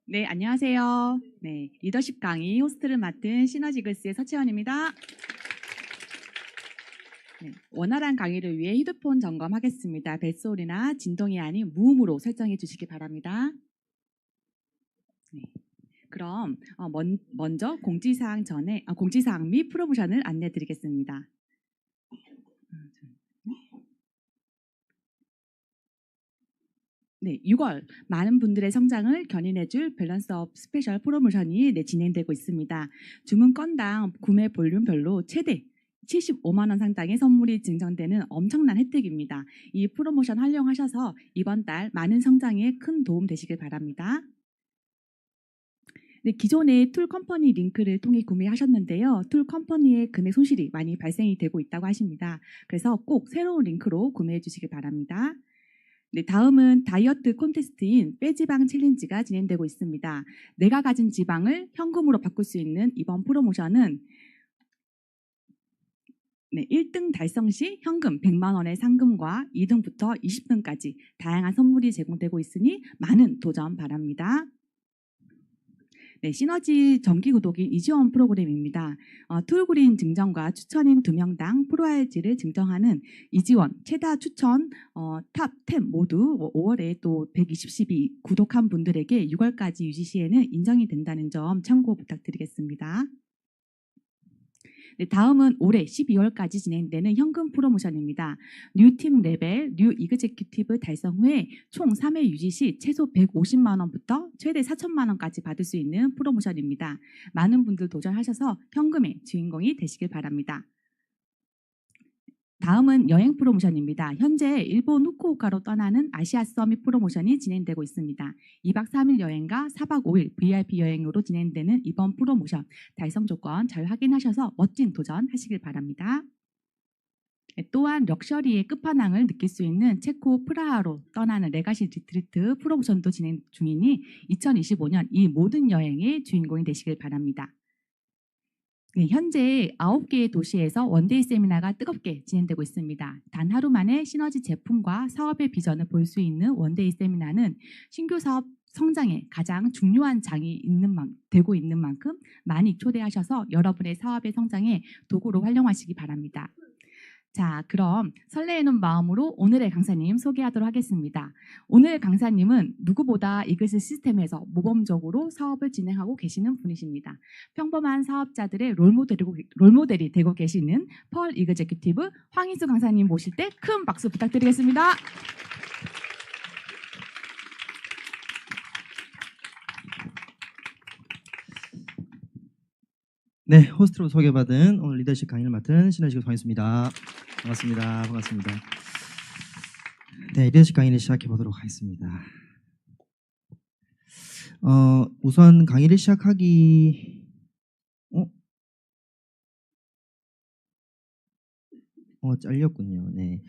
네, 안녕하세요. 네, 리더십 강의 호스트를 맡은 시너지글스의 서채원입니다. 네, 원활한 강의를 위해 휴대폰 점검하겠습니다. 벨소리나 진동이 아닌 무음으로 설정해 주시기 바랍니다. 네, 그럼 먼저 공지사항 및 프로모션을 안내 드리겠습니다. 네, 6월 많은 분들의 성장을 견인해줄 밸런스업 스페셜 프로모션이 진행되고 있습니다. 주문 건당 구매 볼륨별로 최대 75만 원 상당의 선물이 증정되는 엄청난 혜택입니다. 이 프로모션 활용하셔서 이번 달 많은 성장에 큰 도움 되시길 바랍니다. 네, 기존의 툴 컴퍼니 링크를 통해 구매하셨는데요. 툴 컴퍼니의 금액 손실이 많이 발생이 되고 있다고 하십니다. 그래서 꼭 새로운 링크로 구매해 주시길 바랍니다. 네, 다음은 다이어트 콘테스트인 빼지방 챌린지가 진행되고 있습니다. 내가 가진 지방을 현금으로 바꿀 수 있는 이번 프로모션은 1등 달성 시 현금 100만 원의 상금과 2등부터 20등까지 다양한 선물이 제공되고 있으니 많은 도전 바랍니다. 네, 시너지 정기 구독인 이지원 프로그램입니다. 툴그린 증정과 추천인 2명당 프로알지를 증정하는 이지원 최다 추천 탑 10 모두 5월에 또 120시 구독한 분들에게 6월까지 유지 시에는 인정이 된다는 점 참고 부탁드리겠습니다. 네, 다음은 올해 12월까지 진행되는 현금 프로모션입니다. 뉴팀 레벨, 뉴 이그제큐티브 달성 후에 총 3회 유지 시 최소 150만 원부터 최대 4천만 원까지 받을 수 있는 프로모션입니다. 많은 분들 도전하셔서 현금의 주인공이 되시길 바랍니다. 다음은 여행 프로모션입니다. 현재 일본 후쿠오카로 떠나는 아시아 서밋 프로모션이 진행되고 있습니다. 2박 3일 여행과 4박 5일 VIP 여행으로 진행되는 이번 프로모션 달성 조건 잘 확인하셔서 멋진 도전하시길 바랍니다. 또한 럭셔리의 끝판왕을 느낄 수 있는 체코 프라하로 떠나는 레가시 리트리트 프로모션도 진행 중이니 2025년 이 모든 여행의 주인공이 되시길 바랍니다. 네, 현재 9개의 도시에서 원데이 세미나가 뜨겁게 진행되고 있습니다. 단 하루 만에 시너지 제품과 사업의 비전을 볼 수 있는 원데이 세미나는 신규 사업 성장에 가장 중요한 장이 되고 있는 만큼 많이 초대하셔서 여러분의 사업의 성장에 도구로 활용하시기 바랍니다. 자, 그럼 설레이는 마음으로 오늘의 강사님 소개하도록 하겠습니다. 오늘 강사님은 누구보다 이글스 시스템에서 모범적으로 사업을 진행하고 계시는 분이십니다. 평범한 사업자들의 롤모델이 되고 계시는 펄 이그제큐티브 황희수 강사님 모실 때 큰 박수 부탁드리겠습니다. 네, 호스트로 소개받은 오늘 리더십 강의를 맡은 시너지글스 황희수입니다. 반갑습니다. 반갑습니다. 네, 리더십 강의를 시작해 보도록 하겠습니다. 우선 강의를 시작하기 잘렸군요. 네,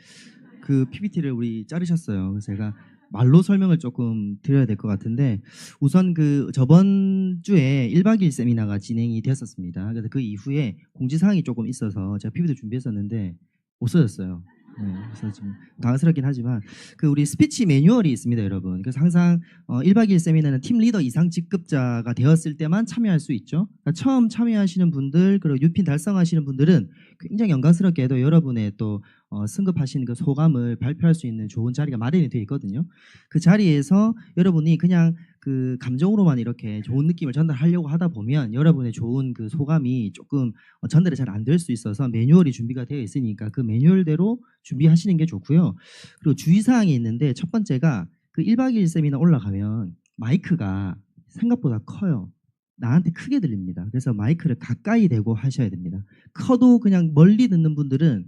그 PPT를 우리 자르셨어요. 그래서 제가 말로 설명을 조금 드려야 될 것 같은데 우선 그 저번 주에 1박 2일 세미나가 진행이 되었었습니다. 그래서 그 이후에 공지사항이 조금 있어서 제가 PPT 준비했었는데 없어졌어요. 네, 그래서 좀 당황스럽긴 하지만 그 우리 스피치 매뉴얼이 있습니다, 여러분. 그래서 항상 1박 2일 세미나는 팀 리더 이상 직급자가 되었을 때만 참여할 수 있죠. 그러니까 처음 참여하시는 분들 그리고 유핀 달성하시는 분들은 굉장히 영광스럽게도 여러분의 또 승급하신 그 소감을 발표할 수 있는 좋은 자리가 마련이 되어 있거든요. 그 자리에서 여러분이 그냥 그 감정으로만 이렇게 좋은 느낌을 전달하려고 하다 보면 여러분의 좋은 그 소감이 조금 전달이 잘 안 될 수 있어서 매뉴얼이 준비가 되어 있으니까 그 매뉴얼대로 준비하시는 게 좋고요. 그리고 주의사항이 있는데 첫 번째가 그 1박 2일 세미나 올라가면 마이크가 생각보다 커요. 나한테 크게 들립니다. 그래서 마이크를 가까이 대고 하셔야 됩니다. 커도 그냥 멀리 듣는 분들은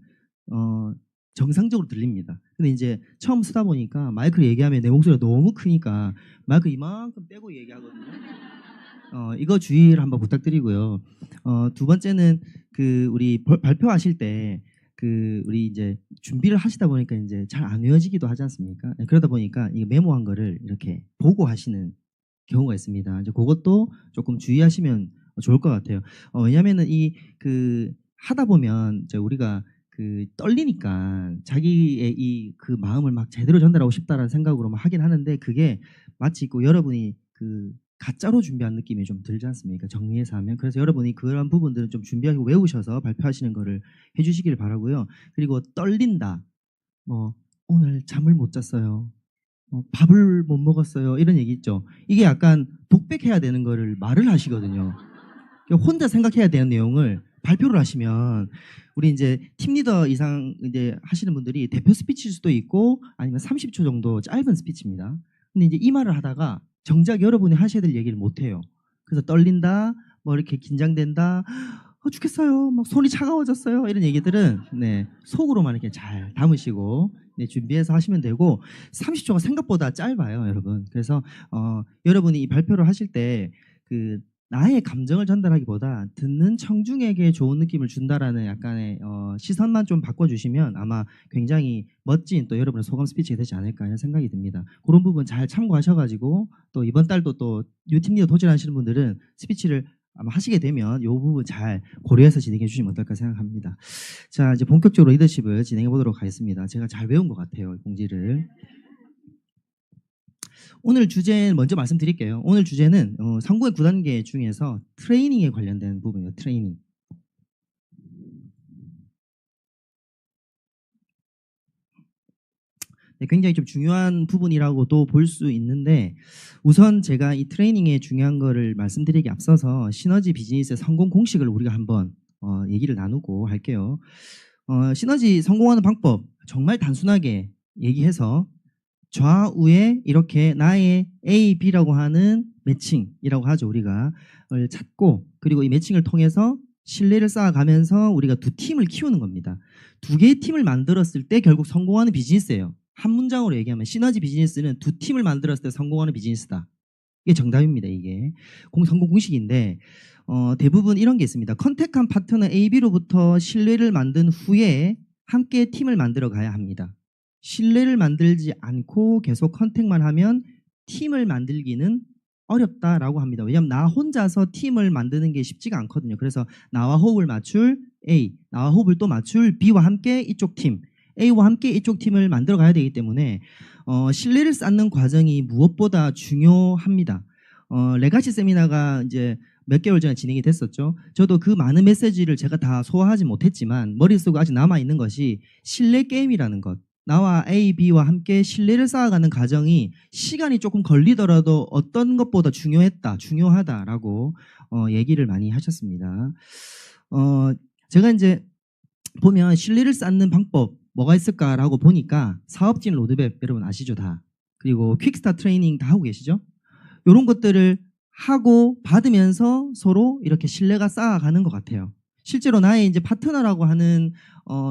정상적으로 들립니다. 근데 이제 처음 쓰다 보니까 마이크를 얘기하면 내 목소리가 너무 크니까 마이크 이만큼 빼고 얘기하거든요. 이거 주의를 한번 부탁드리고요. 두 번째는 그 우리 발표하실 때 그 우리 이제 준비를 하시다 보니까 이제 잘 안 외워지기도 하지 않습니까? 네, 그러다 보니까 이 메모한 거를 이렇게 보고 하시는 경우가 있습니다. 이제 그것도 조금 주의하시면 좋을 것 같아요. 왜냐하면은 이 그 하다 보면 이제 우리가 그 떨리니까 자기의 이 그 마음을 막 제대로 전달하고 싶다라는 생각으로 막 하긴 하는데 그게 마치 그 여러분이 그 가짜로 준비한 느낌이 좀 들지 않습니까? 정리해서 하면. 그래서 여러분이 그런 부분들은 좀 준비하고 외우셔서 발표하시는 거를 해주시길 바라고요. 그리고 떨린다. 뭐 오늘 잠을 못 잤어요. 밥을 못 먹었어요. 이런 얘기 있죠. 이게 약간 독백해야 되는 거를 말을 하시거든요. 그러니까 혼자 생각해야 되는 내용을 발표를 하시면 우리 이제 팀 리더 이상 이제 하시는 분들이 대표 스피치일 수도 있고 아니면 30초 정도 짧은 스피치입니다. 근데 이제 이 말을 하다가 정작 여러분이 하셔야 될 얘기를 못 해요. 그래서 떨린다, 뭐 이렇게 긴장된다, 죽겠어요, 막 손이 차가워졌어요, 이런 얘기들은 네, 속으로만 이렇게 잘 담으시고 네, 준비해서 하시면 되고 30초가 생각보다 짧아요, 여러분. 그래서 여러분이 이 발표를 하실 때 그 나의 감정을 전달하기보다 듣는 청중에게 좋은 느낌을 준다라는 약간의 시선만 좀 바꿔주시면 아마 굉장히 멋진 또 여러분의 소감 스피치가 되지 않을까 하는 생각이 듭니다. 그런 부분 잘 참고하셔가지고 또 이번 달도 또 뉴팀 리더 도전하시는 분들은 스피치를 아마 하시게 되면 이 부분 잘 고려해서 진행해 주시면 어떨까 생각합니다. 자, 이제 본격적으로 리더십을 진행해 보도록 하겠습니다. 제가 잘 외운 것 같아요, 이 공지를. 오늘 주제 먼저 말씀드릴게요. 오늘 주제는 상공의 9단계 중에서 트레이닝에 관련된 부분이에요. 트레이닝. 네, 굉장히 좀 중요한 부분이라고도 볼 수 있는데 우선 제가 이 트레이닝의 중요한 거를 말씀드리기 앞서서 시너지 비즈니스의 성공 공식을 우리가 한번 얘기를 나누고 할게요. 시너지 성공하는 방법 정말 단순하게 얘기해서 좌우에 이렇게 나의 A, B라고 하는 매칭이라고 하죠. 우리가 찾고 그리고 이 매칭을 통해서 신뢰를 쌓아가면서 우리가 두 팀을 키우는 겁니다. 두 개의 팀을 만들었을 때 결국 성공하는 비즈니스예요. 한 문장으로 얘기하면 시너지 비즈니스는 두 팀을 만들었을 때 성공하는 비즈니스다. 이게 정답입니다. 이게 성공 공식인데 대부분 이런 게 있습니다. 컨택한 파트너 A, B로부터 신뢰를 만든 후에 함께 팀을 만들어 가야 합니다. 신뢰를 만들지 않고 계속 컨택만 하면 팀을 만들기는 어렵다라고 합니다. 왜냐하면 나 혼자서 팀을 만드는 게 쉽지가 않거든요. 그래서 나와 호흡을 맞출 A, 나와 호흡을 또 맞출 B와 함께 이쪽 팀, A와 함께 이쪽 팀을 만들어 가야 되기 때문에 신뢰를 쌓는 과정이 무엇보다 중요합니다. 레가시 세미나가 이제 몇 개월 전에 진행이 됐었죠. 저도 그 많은 메시지를 제가 다 소화하지 못했지만 머릿속에 아직 남아있는 것이 신뢰 게임이라는 것. 나와 A, B와 함께 신뢰를 쌓아가는 과정이 시간이 조금 걸리더라도 어떤 것보다 중요하다라고 얘기를 많이 하셨습니다. 제가 이제 보면 신뢰를 쌓는 방법 뭐가 있을까라고 보니까 사업진 로드맵 여러분 아시죠 다. 그리고 퀵스타트 트레이닝 다 하고 계시죠? 이런 것들을 하고 받으면서 서로 이렇게 신뢰가 쌓아가는 것 같아요. 실제로 나의 이제 파트너라고 하는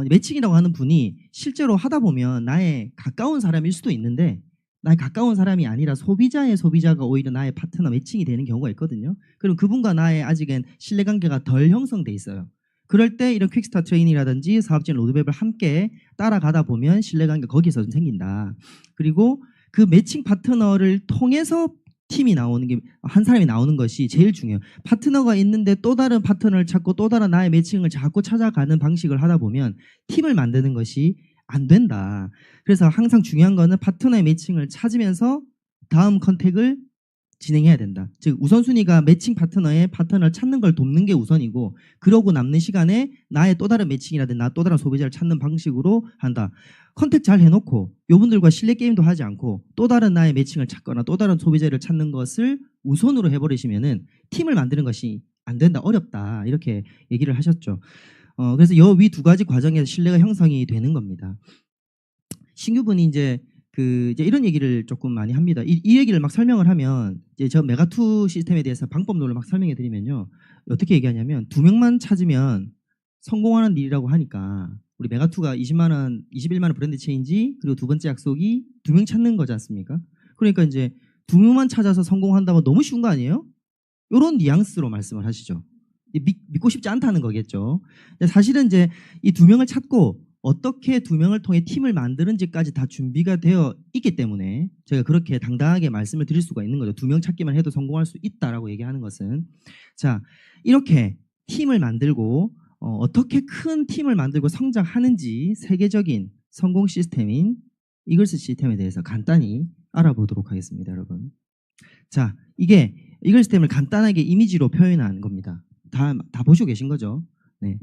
매칭이라고 하는 분이 실제로 하다 보면 나의 가까운 사람일 수도 있는데 나의 가까운 사람이 아니라 소비자의 소비자가 오히려 나의 파트너 매칭이 되는 경우가 있거든요. 그럼 그분과 나의 아직은 신뢰관계가 덜 형성돼 있어요. 그럴 때 이런 퀵스타 트레이닝이라든지 사업진 로드맵을 함께 따라가다 보면 신뢰관계가 거기서 좀 생긴다. 그리고 그 매칭 파트너를 통해서 팀이 나오는 게 한 사람이 나오는 것이 제일 중요해요. 파트너가 있는데 또 다른 파트너를 찾고 또 다른 나의 매칭을 자꾸 찾아가는 방식을 하다 보면 팀을 만드는 것이 안 된다. 그래서 항상 중요한 거는 파트너의 매칭을 찾으면서 다음 컨택을 진행해야 된다. 즉 우선순위가 매칭 파트너의 파트너를 찾는 걸 돕는 게 우선이고 그러고 남는 시간에 나의 또 다른 매칭이라든지 나 또 다른 소비자를 찾는 방식으로 한다. 컨택 잘 해놓고 요분들과 신뢰 게임도 하지 않고 또 다른 나의 매칭을 찾거나 또 다른 소비자를 찾는 것을 우선으로 해버리시면은 팀을 만드는 것이 안 된다, 어렵다 이렇게 얘기를 하셨죠. 그래서 이 위 두 가지 과정에서 신뢰가 형성이 되는 겁니다. 신규분이 이제 이제 이런 얘기를 조금 많이 합니다. 이 얘기를 막 설명을 하면 이제 저 메가2 시스템에 대해서 방법론을 막 설명해 드리면요. 어떻게 얘기하냐면 2명만 찾으면 성공하는 일이라고 하니까 우리 메가2가 20만 원, 21만 원 브랜드 체인지 그리고 두 번째 약속이 2명 찾는 거지 않습니까? 그러니까 이제 2명만 찾아서 성공한다면 너무 쉬운 거 아니에요? 이런 뉘앙스로 말씀을 하시죠. 믿고 싶지 않다는 거겠죠. 사실은 이제 이 2명을 찾고 어떻게 2명을 통해 팀을 만드는지까지 다 준비가 되어 있기 때문에 제가 그렇게 당당하게 말씀을 드릴 수가 있는 거죠. 2명 찾기만 해도 성공할 수 있다라고 얘기하는 것은. 자, 이렇게 팀을 만들고 어떻게 큰 팀을 만들고 성장하는지 세계적인 성공 시스템인 이글스 시스템에 대해서 간단히 알아보도록 하겠습니다, 여러분. 자, 이게 이글 시스템을 간단하게 이미지로 표현한 겁니다. 다 보시고 계신 거죠. 네.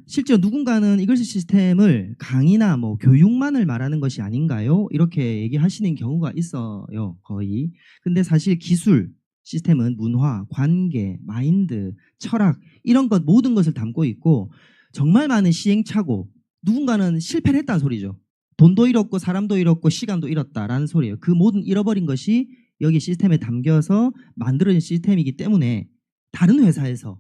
실제로 누군가는 이글 시스템을 강의나 뭐 교육만을 말하는 것이 아닌가요? 이렇게 얘기하시는 경우가 있어요, 거의. 근데 사실 기술 시스템은 문화, 관계, 마인드, 철학 이런 것 모든 것을 담고 있고 정말 많은 시행착오, 누군가는 실패를 했다는 소리죠. 돈도 잃었고 사람도 잃었고 시간도 잃었다라는 소리예요. 그 모든 잃어버린 것이 여기 시스템에 담겨서 만들어진 시스템이기 때문에 다른 회사에서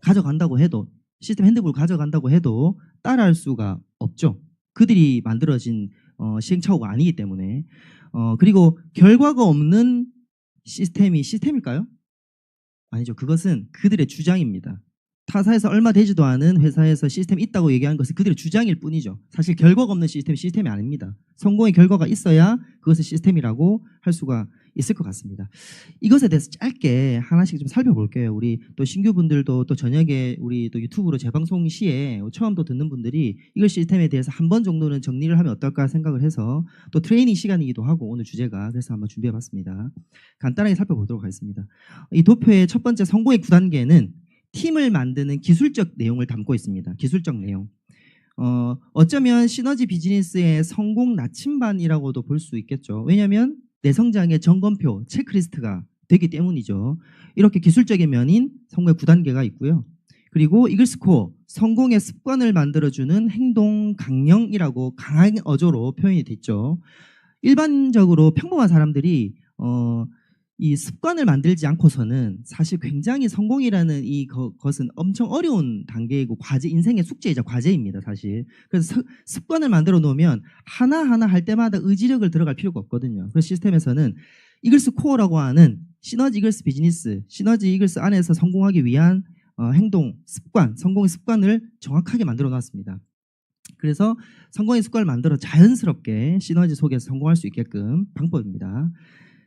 가져간다고 해도 시스템 핸드북을 가져간다고 해도 따라할 수가 없죠. 그들이 만들어진 시행착오가 아니기 때문에 그리고 결과가 없는 시스템이 시스템일까요? 아니죠. 그것은 그들의 주장입니다. 타사에서 얼마 되지도 않은 회사에서 시스템이 있다고 얘기하는 것은 그들의 주장일 뿐이죠. 사실 결과가 없는 시스템이 아닙니다. 성공의 결과가 있어야 그것을 시스템이라고 할 수가 있을 것 같습니다. 이것에 대해서 짧게 하나씩 좀 살펴볼게요. 우리 또 신규분들도 또 저녁에 우리 또 유튜브로 재방송 시에 처음 또 듣는 분들이 이걸 시스템에 대해서 한 번 정도는 정리를 하면 어떨까 생각을 해서 또 트레이닝 시간이기도 하고 오늘 주제가 그래서 한번 준비해봤습니다. 간단하게 살펴보도록 하겠습니다. 이 도표의 첫 번째 성공의 9단계는 팀을 만드는 기술적 내용을 담고 있습니다. 기술적 내용. 어쩌면 시너지 비즈니스의 성공 나침반이라고도 볼 수 있겠죠. 왜냐하면 내 성장의 점검표, 체크리스트가 되기 때문이죠. 이렇게 기술적인 면인 성공의 9단계가 있고요. 그리고 이글스코어, 성공의 습관을 만들어주는 행동 강령이라고 강한 어조로 표현이 됐죠. 일반적으로 평범한 사람들이 이 습관을 만들지 않고서는 사실 굉장히 성공이라는 것은 엄청 어려운 단계이고 인생의 숙제이자 과제입니다, 사실. 그래서 습관을 만들어 놓으면 하나하나 할 때마다 의지력을 들어갈 필요가 없거든요. 그래서 시스템에서는 이글스 코어라고 하는 시너지 이글스 비즈니스, 시너지 이글스 안에서 성공하기 위한 행동, 습관, 성공의 습관을 정확하게 만들어 놨습니다. 그래서 성공의 습관을 만들어 자연스럽게 시너지 속에서 성공할 수 있게끔 방법입니다.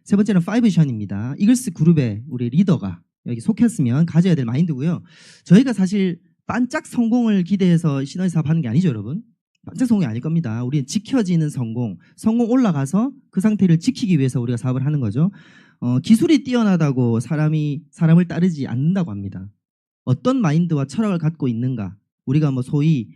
세 번째는 5션입니다. 이글스 그룹의 우리 리더가 여기 속했으면 가져야 될 마인드고요. 저희가 사실 반짝 성공을 기대해서 시너지 사업 하는 게 아니죠, 여러분. 반짝 성공이 아닐 겁니다. 우리는 지켜지는 성공 올라가서 그 상태를 지키기 위해서 우리가 사업을 하는 거죠. 기술이 뛰어나다고 사람을 따르지 않는다고 합니다. 어떤 마인드와 철학을 갖고 있는가, 우리가 뭐 소위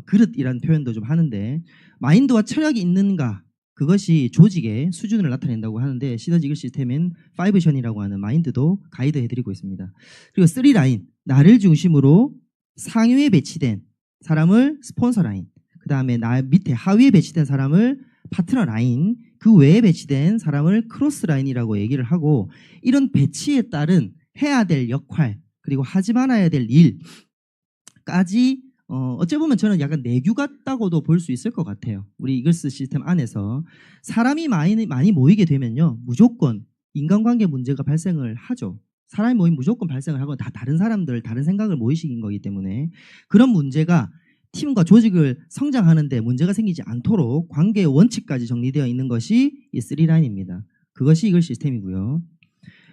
그릇이라는 표현도 좀 하는데 마인드와 철학이 있는가, 그것이 조직의 수준을 나타낸다고 하는데 시너지 이글 시스템은 5션이라고 하는 마인드도 가이드해드리고 있습니다. 그리고 3라인, 나를 중심으로 상위에 배치된 사람을 스폰서 라인, 그 다음에 나 밑에 하위에 배치된 사람을 파트너 라인, 그 외에 배치된 사람을 크로스 라인이라고 얘기를 하고 이런 배치에 따른 해야 될 역할 그리고 하지 말아야 될 일까지 어찌 보면 저는 약간 내규 같다고도 볼 수 있을 것 같아요. 우리 이글스 시스템 안에서 사람이 많이 모이게 되면요, 무조건 인간관계 문제가 발생을 하죠. 사람이 모이면 무조건 발생을 하고 다 다른 사람들, 다른 생각을 모이시킨 거기 때문에 그런 문제가 팀과 조직을 성장하는데 문제가 생기지 않도록 관계의 원칙까지 정리되어 있는 것이 이 3라인입니다. 그것이 이글 시스템이고요.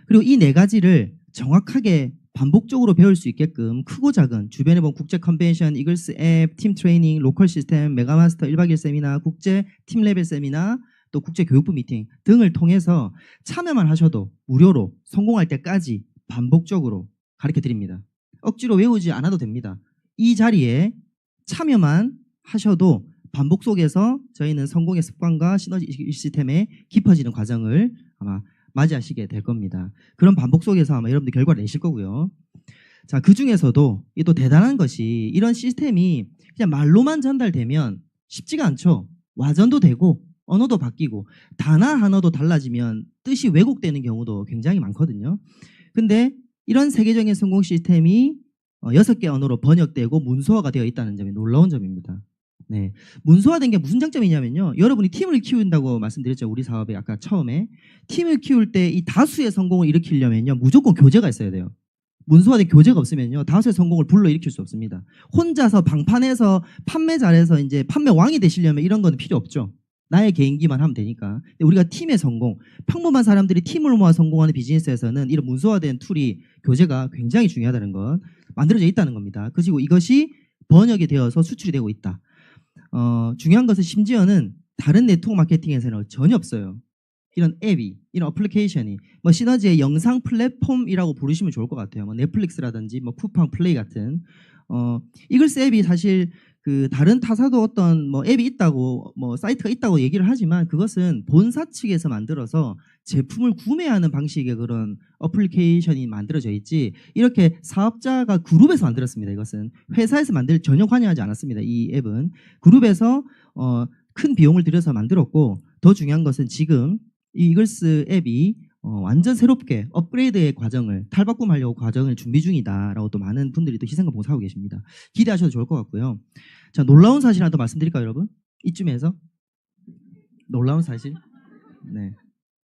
그리고 이 네 가지를 정확하게 반복적으로 배울 수 있게끔 크고 작은 주변에 보면 국제 컨벤션, 이글스 앱, 팀 트레이닝, 로컬 시스템, 메가마스터 1박 2일 세미나, 국제 팀 레벨 세미나, 또 국제 교육부 미팅 등을 통해서 참여만 하셔도 무료로 성공할 때까지 반복적으로 가르쳐 드립니다. 억지로 외우지 않아도 됩니다. 이 자리에 참여만 하셔도 반복 속에서 저희는 성공의 습관과 시너지 시스템에 깊어지는 과정을 아마 맞이하시게 될 겁니다. 그런 반복 속에서 아마 여러분들 결과를 내실 거고요. 자, 그 중에서도 이 또 대단한 것이 이런 시스템이 그냥 말로만 전달되면 쉽지가 않죠. 와전도 되고 언어도 바뀌고 단어 하나도 달라지면 뜻이 왜곡되는 경우도 굉장히 많거든요. 근데 이런 세계적인 성공 시스템이 6개 언어로 번역되고 문서화가 되어 있다는 점이 놀라운 점입니다. 네, 문서화된 게 무슨 장점이냐면요, 여러분이 팀을 키운다고 말씀드렸죠. 우리 사업에 아까 처음에 팀을 키울 때 이 다수의 성공을 일으키려면요 무조건 교재가 있어야 돼요. 문서화된 교재가 없으면요 다수의 성공을 불러일으킬 수 없습니다. 혼자서 방판에서 판매 잘해서 이제 판매 왕이 되시려면 이런 건 필요 없죠. 나의 개인기만 하면 되니까. 근데 우리가 팀의 성공, 평범한 사람들이 팀을 모아 성공하는 비즈니스에서는 이런 문서화된 툴이, 교재가 굉장히 중요하다는 것, 만들어져 있다는 겁니다. 그리고 이것이 번역이 되어서 수출이 되고 있다. 중요한 것은 심지어는 다른 네트워크 마케팅에서는 전혀 없어요. 이런 앱이, 이런 어플리케이션이 뭐 시너지의 영상 플랫폼이라고 부르시면 좋을 것 같아요. 뭐 넷플릭스라든지 뭐 쿠팡 플레이 같은 이글스 앱이 사실 그 다른 타사도 어떤 뭐 앱이 있다고 뭐 사이트가 있다고 얘기를 하지만 그것은 본사 측에서 만들어서 제품을 구매하는 방식의 그런 어플리케이션이 만들어져 있지 이렇게 사업자가 그룹에서 만들었습니다. 이것은 회사에서 전혀 관여하지 않았습니다. 이 앱은 그룹에서 큰 비용을 들여서 만들었고 더 중요한 것은 지금 이 이글스 앱이 완전 새롭게 업그레이드의 과정을 탈바꿈하려고 과정을 준비 중이다라고 또 많은 분들이 또 희생과 봉사하고 계십니다. 기대하셔도 좋을 것 같고요. 자, 놀라운 사실 하나 더 말씀드릴까요, 여러분? 이쯤에서 놀라운 사실? 네,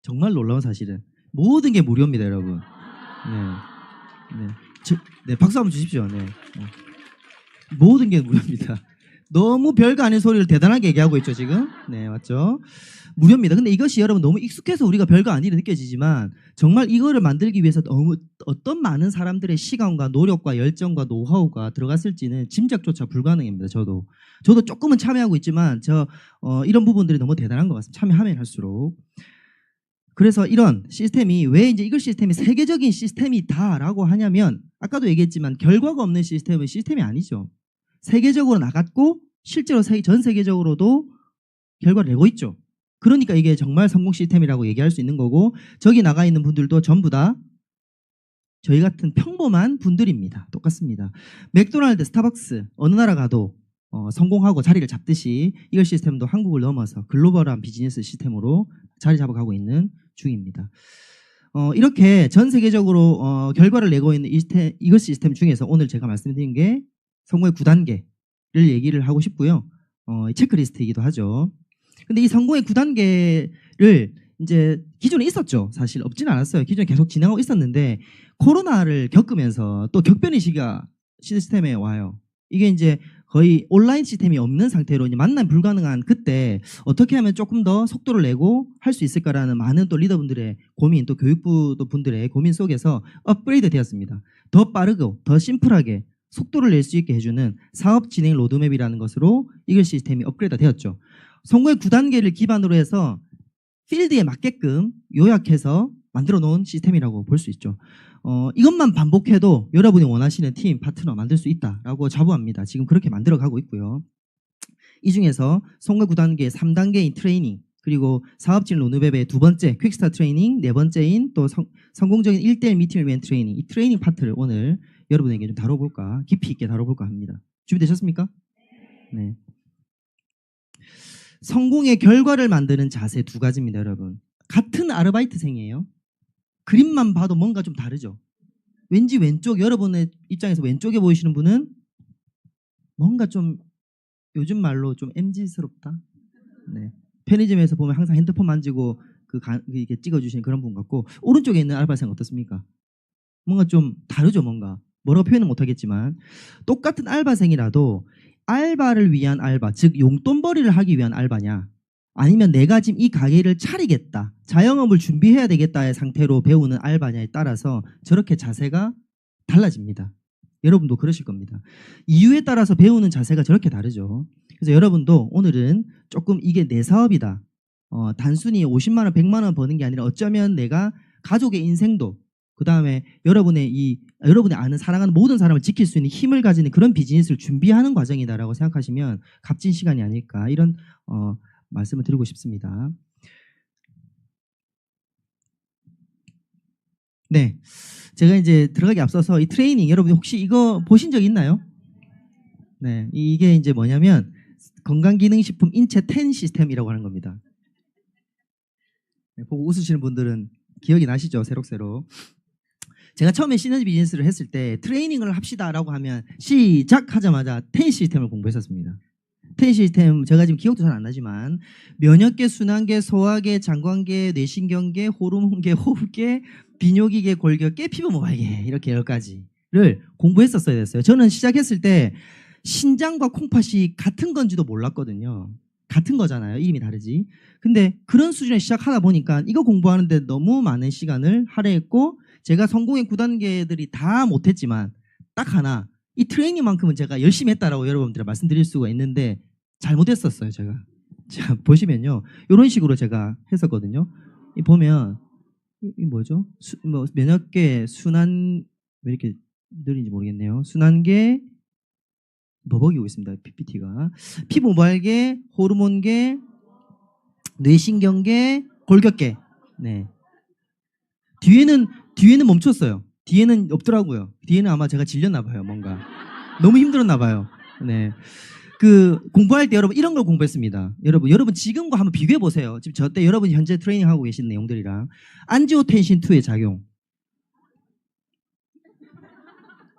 정말 놀라운 사실은 모든 게 무료입니다, 여러분. 네, 박수 한번 주십시오. 네. 모든 게 무료입니다. 너무 별거 아닌 소리를 대단하게 얘기하고 있죠, 지금? 네, 맞죠? 무료입니다. 근데 이것이 여러분 너무 익숙해서 우리가 별거 아니게 느껴지지만 정말 이거를 만들기 위해서 너무 어떤 많은 사람들의 시간과 노력과 열정과 노하우가 들어갔을지는 짐작조차 불가능합니다. 저도 조금은 참여하고 있지만 이런 부분들이 너무 대단한 것 같습니다. 참여하면 할수록. 그래서 이런 시스템이 왜 이제 이글 시스템이 세계적인 시스템이다라고 하냐면 아까도 얘기했지만 결과가 없는 시스템은 시스템이 아니죠. 세계적으로 나갔고 실제로 전 세계적으로도 결과를 내고 있죠. 그러니까 이게 정말 성공 시스템이라고 얘기할 수 있는 거고 저기 나가 있는 분들도 전부 다 저희 같은 평범한 분들입니다. 똑같습니다. 맥도날드, 스타벅스 어느 나라 가도 성공하고 자리를 잡듯이 이걸 시스템도 한국을 넘어서 글로벌한 비즈니스 시스템으로 자리 잡아가고 있는 중입니다. 이렇게 전 세계적으로 결과를 내고 있는 이걸 시스템 중에서 오늘 제가 말씀드린 게 성공의 9단계를 얘기를 하고 싶고요. 체크리스트이기도 하죠. 근데 이 성공의 9단계를 이제 기존에 있었죠. 사실 없지는 않았어요. 기존에 계속 진행하고 있었는데 코로나를 겪으면서 또 격변의 시기가 시스템에 와요. 이게 이제 거의 온라인 시스템이 없는 상태로 이제 만남 불가능한 그때 어떻게 하면 조금 더 속도를 내고 할 수 있을까라는 많은 또 리더분들의 고민, 또 교육부 분들의 고민 속에서 업그레이드 되었습니다. 더 빠르고 더 심플하게 속도를 낼 수 있게 해주는 사업 진행 로드맵이라는 것으로 이글 시스템이 업그레이드 되었죠. 성공의 9단계를 기반으로 해서 필드에 맞게끔 요약해서 만들어 놓은 시스템이라고 볼 수 있죠. 이것만 반복해도 여러분이 원하시는 팀, 파트너 만들 수 있다라고 자부합니다. 지금 그렇게 만들어 가고 있고요. 이 중에서 성공 9단계 3단계인 트레이닝, 그리고 사업진 로드맵의 두 번째 퀵스타 트레이닝, 네 번째인 또 성공적인 1대1 미팅을 위한 트레이닝, 이 트레이닝 파트를 오늘 여러분에게 좀 다뤄볼까, 깊이 있게 다뤄볼까 합니다. 준비되셨습니까? 네. 성공의 결과를 만드는 자세 두 가지입니다, 여러분. 같은 아르바이트생이에요. 그림만 봐도 뭔가 좀 다르죠. 왠지 여러분의 입장에서 왼쪽에 보이시는 분은 뭔가 좀 요즘 말로 좀 MZ스럽다. 네. 편의점에서 보면 항상 핸드폰 만지고 이렇게 찍어주시는 그런 분 같고, 오른쪽에 있는 알바생 어떻습니까? 뭔가 좀 다르죠, 뭔가. 뭐라고 표현은 못하겠지만 똑같은 알바생이라도 알바를 위한 알바, 즉 용돈벌이를 하기 위한 알바냐, 아니면 내가 지금 이 가게를 차리겠다, 자영업을 준비해야 되겠다의 상태로 배우는 알바냐에 따라서 저렇게 자세가 달라집니다. 여러분도 그러실 겁니다. 이유에 따라서 배우는 자세가 저렇게 다르죠. 그래서 여러분도 오늘은 조금 이게 내 사업이다, 단순히 50만 원, 100만 원 버는 게 아니라 어쩌면 내가 가족의 인생도, 그 다음에 여러분이 아는 사랑하는 모든 사람을 지킬 수 있는 힘을 가지는 그런 비즈니스를 준비하는 과정이다라고 생각하시면 값진 시간이 아닐까, 이런 말씀을 드리고 싶습니다. 네, 제가 이제 들어가기 앞서서 이 트레이닝, 여러분 혹시 이거 보신 적 있나요? 네, 이게 이제 뭐냐면 건강기능식품 인체 10 시스템이라고 하는 겁니다. 네, 보고 웃으시는 분들은 기억이 나시죠? 새록새록. 제가 처음에 시너지 비즈니스를 했을 때 트레이닝을 합시다라고 하면 시작하자마자 10 시스템을 공부했었습니다. 10 시스템 제가 지금 기억도 잘 안 나지만 면역계, 순환계, 소화계, 장관계, 뇌신경계, 호르몬계, 호흡계, 비뇨기계, 골격계, 피부모발계, 이렇게 10가지를 공부했었어야 됐어요. 저는 시작했을 때 신장과 콩팥이 같은 건지도 몰랐거든요. 같은 거잖아요. 이름이 다르지. 근데 그런 수준에 시작하다 보니까 이거 공부하는데 너무 많은 시간을 할애했고, 제가 성공의 9단계들이 다 못했지만 딱 하나, 이 트레이닝만큼은 제가 열심히 했다라고 여러분들께 말씀드릴 수가 있는데 잘못했었어요. 제가. 자, 보시면요, 이런 식으로 제가 했었거든요. 이 보면 이 뭐죠? 뭐 면역계 순환 왜 이렇게 느린지 모르겠네요. 순환계 버벅이고 있습니다. PPT가 피부 모발계, 호르몬계, 뇌신경계, 골격계. 네. 뒤에는 멈췄어요. 뒤에는 없더라고요. 뒤에는 아마 제가 질렸나 봐요. 뭔가 너무 힘들었나 봐요. 네. 그 공부할 때 여러분 이런 걸 공부했습니다. 여러분 지금과 한번 비교해 보세요. 지금 저 때 여러분이 현재 트레이닝 하고 계신 내용들이랑 안지오텐신 2의 작용.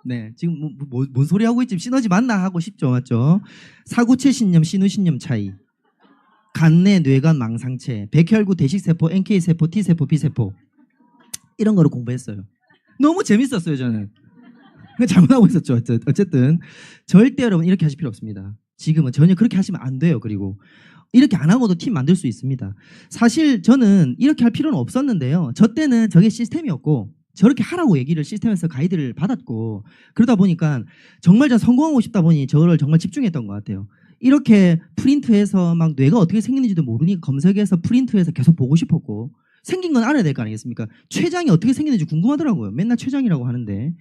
네, 지금 뭔 소리 하고 있지? 시너지 맞나 하고 싶죠, 맞죠? 사구체 신념, 신우 신념 차이. 간내, 뇌관, 망상체, 백혈구, 대식세포, NK세포, T세포, B세포 이런 거를 공부했어요. 너무 재밌었어요, 저는. 잘못하고 있었죠. 어쨌든 절대 여러분 이렇게 하실 필요 없습니다. 지금은 전혀 그렇게 하시면 안 돼요. 그리고 이렇게 안 하고도 팀 만들 수 있습니다. 사실 저는 이렇게 할 필요는 없었는데요. 저 때는 저게 시스템이었고 저렇게 하라고 얘기를 시스템에서 가이드를 받았고 그러다 보니까 정말 제가 성공하고 싶다 보니 저를 정말 집중했던 것 같아요. 이렇게 프린트해서 막 뇌가 어떻게 생기는지도 모르니까 검색해서 프린트해서 계속 보고 싶었고 생긴 건 알아야 될 거 아니겠습니까? 췌장이 어떻게 생기는지 궁금하더라고요. 맨날 췌장이라고 하는데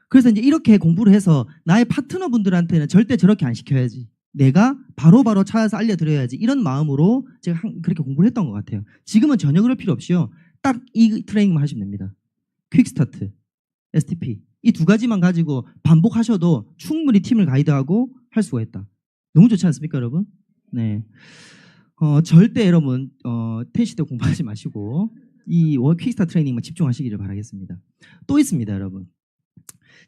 그래서 이제 이렇게 공부를 해서 나의 파트너분들한테는 절대 저렇게 안 시켜야지. 내가 바로바로 찾아서 알려드려야지. 이런 마음으로 제가 그렇게 공부를 했던 것 같아요. 지금은 전혀 그럴 필요 없이요. 딱 이 트레이닝만 하시면 됩니다. 퀵스타트, STP 이 두 가지만 가지고 반복하셔도 충분히 팀을 가이드하고 할 수가 있다. 너무 좋지 않습니까, 여러분? 네. 절대 여러분 텐시대 공부하지 마시고 이 퀵스타트 트레이닝만 집중하시기를 바라겠습니다. 또 있습니다, 여러분.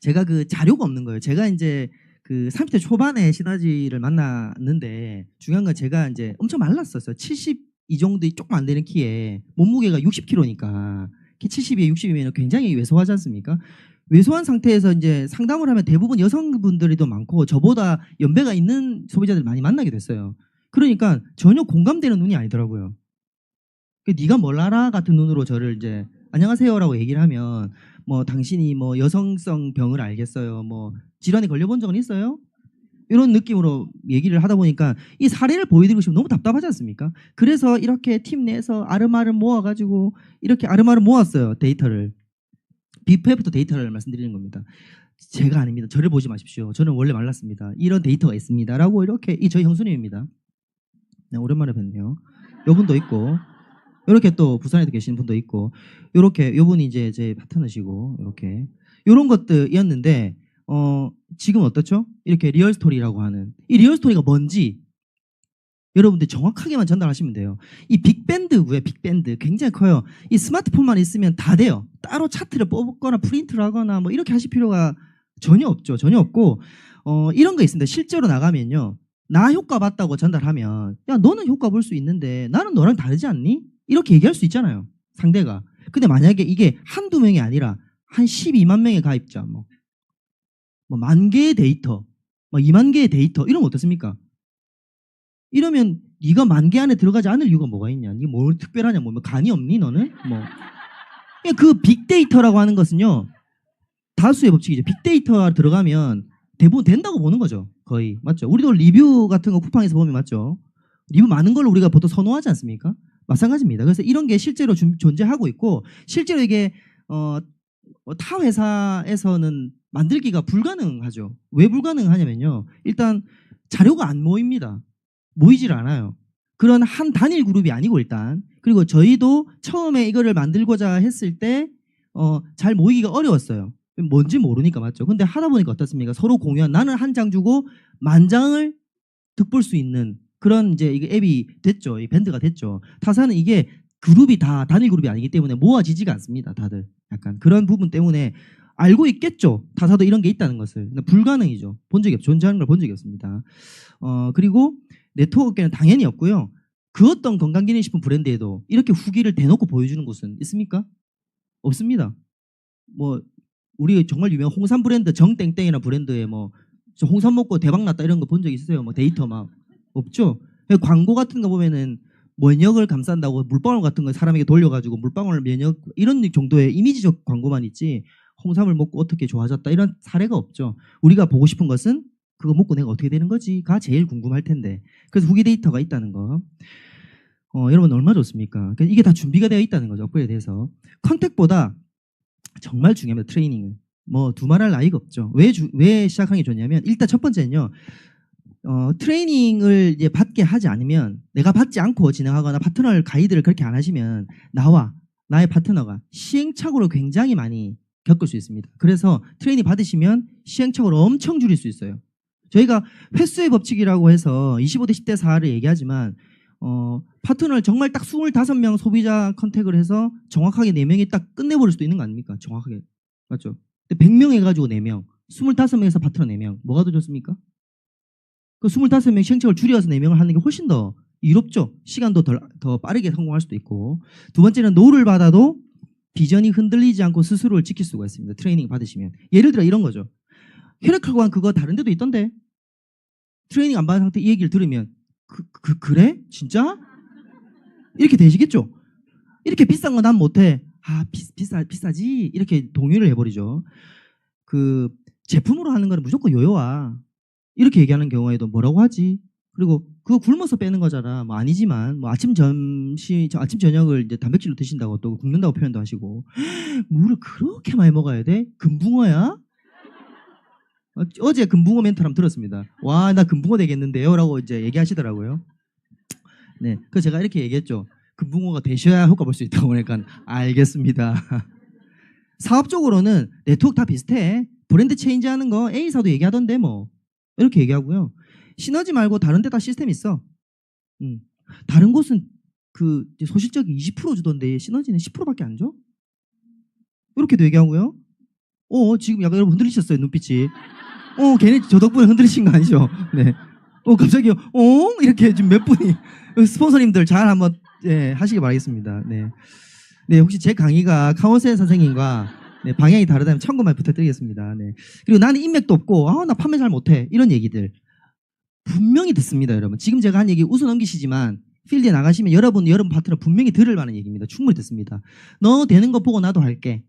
제가 그 자료가 없는 거예요. 제가 이제 그 30대 초반에 시너지를 만났는데 중요한 건 제가 이제 엄청 말랐었어요. 72 정도 조금 안 되는 키에 몸무게가 60kg니까 키 72에 60이면 굉장히 왜소하지 않습니까? 왜소한 상태에서 이제 상담을 하면 대부분 여성분들이 더 많고 저보다 연배가 있는 소비자들 많이 만나게 됐어요. 그러니까 전혀 공감되는 눈이 아니더라고요. 네가 뭘 알아 같은 눈으로 저를 이제 안녕하세요라고 얘기를 하면 뭐 당신이 뭐 여성성 병을 알겠어요. 뭐 질환에 걸려본 적은 있어요? 이런 느낌으로 얘기를 하다 보니까 이 사례를 보여드리고 싶으면 너무 답답하지 않습니까? 그래서 이렇게 팀 내에서 아름아름 모아가지고 이렇게 아름아름 모았어요. 데이터를. 비프 애프터 데이터를 말씀드리는 겁니다. 제가 아닙니다. 저를 보지 마십시오. 저는 원래 말랐습니다. 이런 데이터가 있습니다. 라고 이렇게 저희 형수님입니다. 네, 오랜만에 뵙네요. 요분도 있고 이렇게 또 부산에도 계시는 분도 있고 이렇게 요분이 이제 제 파트너시고 이렇게 이런 것들이었는데 지금 어떻죠? 이렇게 리얼 스토리라고 하는 이 리얼 스토리가 뭔지 여러분들 정확하게만 전달하시면 돼요. 이 빅밴드고요. 빅밴드 굉장히 커요. 이 스마트폰만 있으면 다 돼요. 따로 차트를 뽑거나 프린트를 하거나 뭐 이렇게 하실 필요가 전혀 없죠. 전혀 없고 이런 거 있습니다. 실제로 나가면요. 나 효과 봤다고 전달하면 야 너는 효과 볼 수 있는데 나는 너랑 다르지 않니? 이렇게 얘기할 수 있잖아요. 상대가. 근데 만약에 이게 한두 명이 아니라 한 12만 명의 가입자 뭐 만 개의 데이터 뭐 2만 개의 데이터 이러면 어떻습니까? 이러면 네가 만 개 안에 들어가지 않을 이유가 뭐가 있냐? 네가 뭘 특별하냐? 뭐 간이 없니 너는? 뭐 그 빅데이터라고 하는 것은요. 다수의 법칙이죠. 빅데이터 들어가면 대부분 된다고 보는 거죠. 거의. 맞죠? 우리도 리뷰 같은 거 쿠팡에서 보면 맞죠? 리뷰 많은 걸 우리가 보통 선호하지 않습니까? 마찬가지입니다. 그래서 이런 게 실제로 존재하고 있고 실제로 이게 타 회사에서는 만들기가 불가능하죠. 왜 불가능하냐면요. 일단 자료가 안 모입니다. 모이질 않아요. 그런 한 단일 그룹이 아니고 일단 그리고 저희도 처음에 이거를 만들고자 했을 때 잘 모이기가 어려웠어요. 뭔지 모르니까 맞죠. 근데 하다 보니까 어떻습니까? 서로 공유한 나는 한 장 주고 만 장을 득볼 수 있는 그런 이제 이게 앱이 됐죠. 이 밴드가 됐죠. 타사는 이게 그룹이 다 단일 그룹이 아니기 때문에 모아지지가 않습니다. 다들 약간 그런 부분 때문에 알고 있겠죠. 타사도 이런 게 있다는 것을. 근데 불가능이죠. 본 적이 없죠. 존재하는 걸 본 적이 없습니다. 그리고 네트워크계는 당연히 없고요. 그 어떤 건강기능식품 브랜드에도 이렇게 후기를 대놓고 보여주는 곳은 있습니까? 없습니다. 뭐 우리 정말 유명한 홍삼 브랜드 정땡땡이라는 브랜드에 뭐 저 홍삼 먹고 대박 났다 이런 거 본 적 있으세요? 뭐 데이터 막 없죠. 광고 같은 거 보면은 면역을 감싼다고 물방울 같은 거 사람에게 돌려가지고 물방울 면역 이런 정도의 이미지적 광고만 있지 홍삼을 먹고 어떻게 좋아졌다 이런 사례가 없죠. 우리가 보고 싶은 것은 그거 먹고 내가 어떻게 되는 거지가 제일 궁금할 텐데 그래서 후기 데이터가 있다는 거. 여러분 얼마나 좋습니까? 그러니까 이게 다 준비가 되어 있다는 거죠. 업그레이드해서. 컨택보다 정말 중요합니다. 트레이닝은. 뭐 두말할 나위가 없죠. 왜 시작하는 게 좋냐면 일단 첫 번째는요. 트레이닝을 이제 받게 하지 않으면 내가 받지 않고 진행하거나 파트너 가이드를 그렇게 안 하시면 나의 파트너가 시행착오를 굉장히 많이 겪을 수 있습니다. 그래서 트레이닝 받으시면 시행착오를 엄청 줄일 수 있어요. 저희가 횟수의 법칙이라고 해서 25대 10대 4를 얘기하지만 파트너를 정말 딱 25명 소비자 컨택을 해서 정확하게 4명이 딱 끝내버릴 수도 있는 거 아닙니까? 정확하게. 맞죠? 근데 100명 해가지고 4명, 25명에서 파트너 4명. 뭐가 더 좋습니까? 그 25명 시행착오를 줄여서 4명을 하는 게 훨씬 더 이롭죠. 시간도 더 빠르게 성공할 수도 있고. 두 번째는 노를 받아도 비전이 흔들리지 않고 스스로를 지킬 수가 있습니다. 트레이닝 받으시면. 예를 들어 이런 거죠. 혈액혈관 그거 다른 데도 있던데. 트레이닝 안 받은 상태 이 얘기를 들으면 그래? 진짜? 이렇게 되시겠죠? 이렇게 비싼 거 난 못해. 비싸지? 이렇게 동의를 해버리죠. 그 제품으로 하는 거는 무조건 요요와. 이렇게 얘기하는 경우에도 뭐라고 하지? 그리고 그거 굶어서 빼는 거잖아. 뭐 아니지만 뭐 아침 저녁을 이제 단백질로 드신다고 또 굶는다고 표현도 하시고 물을 그렇게 많이 먹어야 돼? 금붕어야? 어제 금붕어 멘트 한번 들었습니다. 와, 나 금붕어 되겠는데요라고 이제 얘기하시더라고요. 네, 그래서 제가 이렇게 얘기했죠. 금붕어가 되셔야 효과 볼 수 있다고 그러니까 알겠습니다. 사업적으로는 네트워크 다 비슷해. 브랜드 체인지하는 거 A사도 얘기하던데 뭐 이렇게 얘기하고요. 시너지 말고 다른 데 다 시스템 있어. 다른 곳은 그 소실적이 20% 주던데 시너지는 10%밖에 안 줘? 이렇게도 얘기하고요. 지금 약간 여러분 흔들리셨어요 눈빛이. 괜히 저 덕분에 흔들리신 거 아니죠? 네. 갑자기 이렇게 지금 몇 분이 스폰서님들 잘 한번 하시기 바라겠습니다. 네. 네, 혹시 제 강의가 카운셀 선생님과 방향이 다르다면 참고만 부탁드리겠습니다. 네. 그리고 나는 인맥도 없고 나 판매 잘 못해 이런 얘기들 분명히 듣습니다, 여러분. 지금 제가 한 얘기 웃어 넘기시지만 필드에 나가시면 여러분 파트너 분명히 들을 만한 얘기입니다. 충분히 듣습니다. 너 되는 거 보고 나도 할게.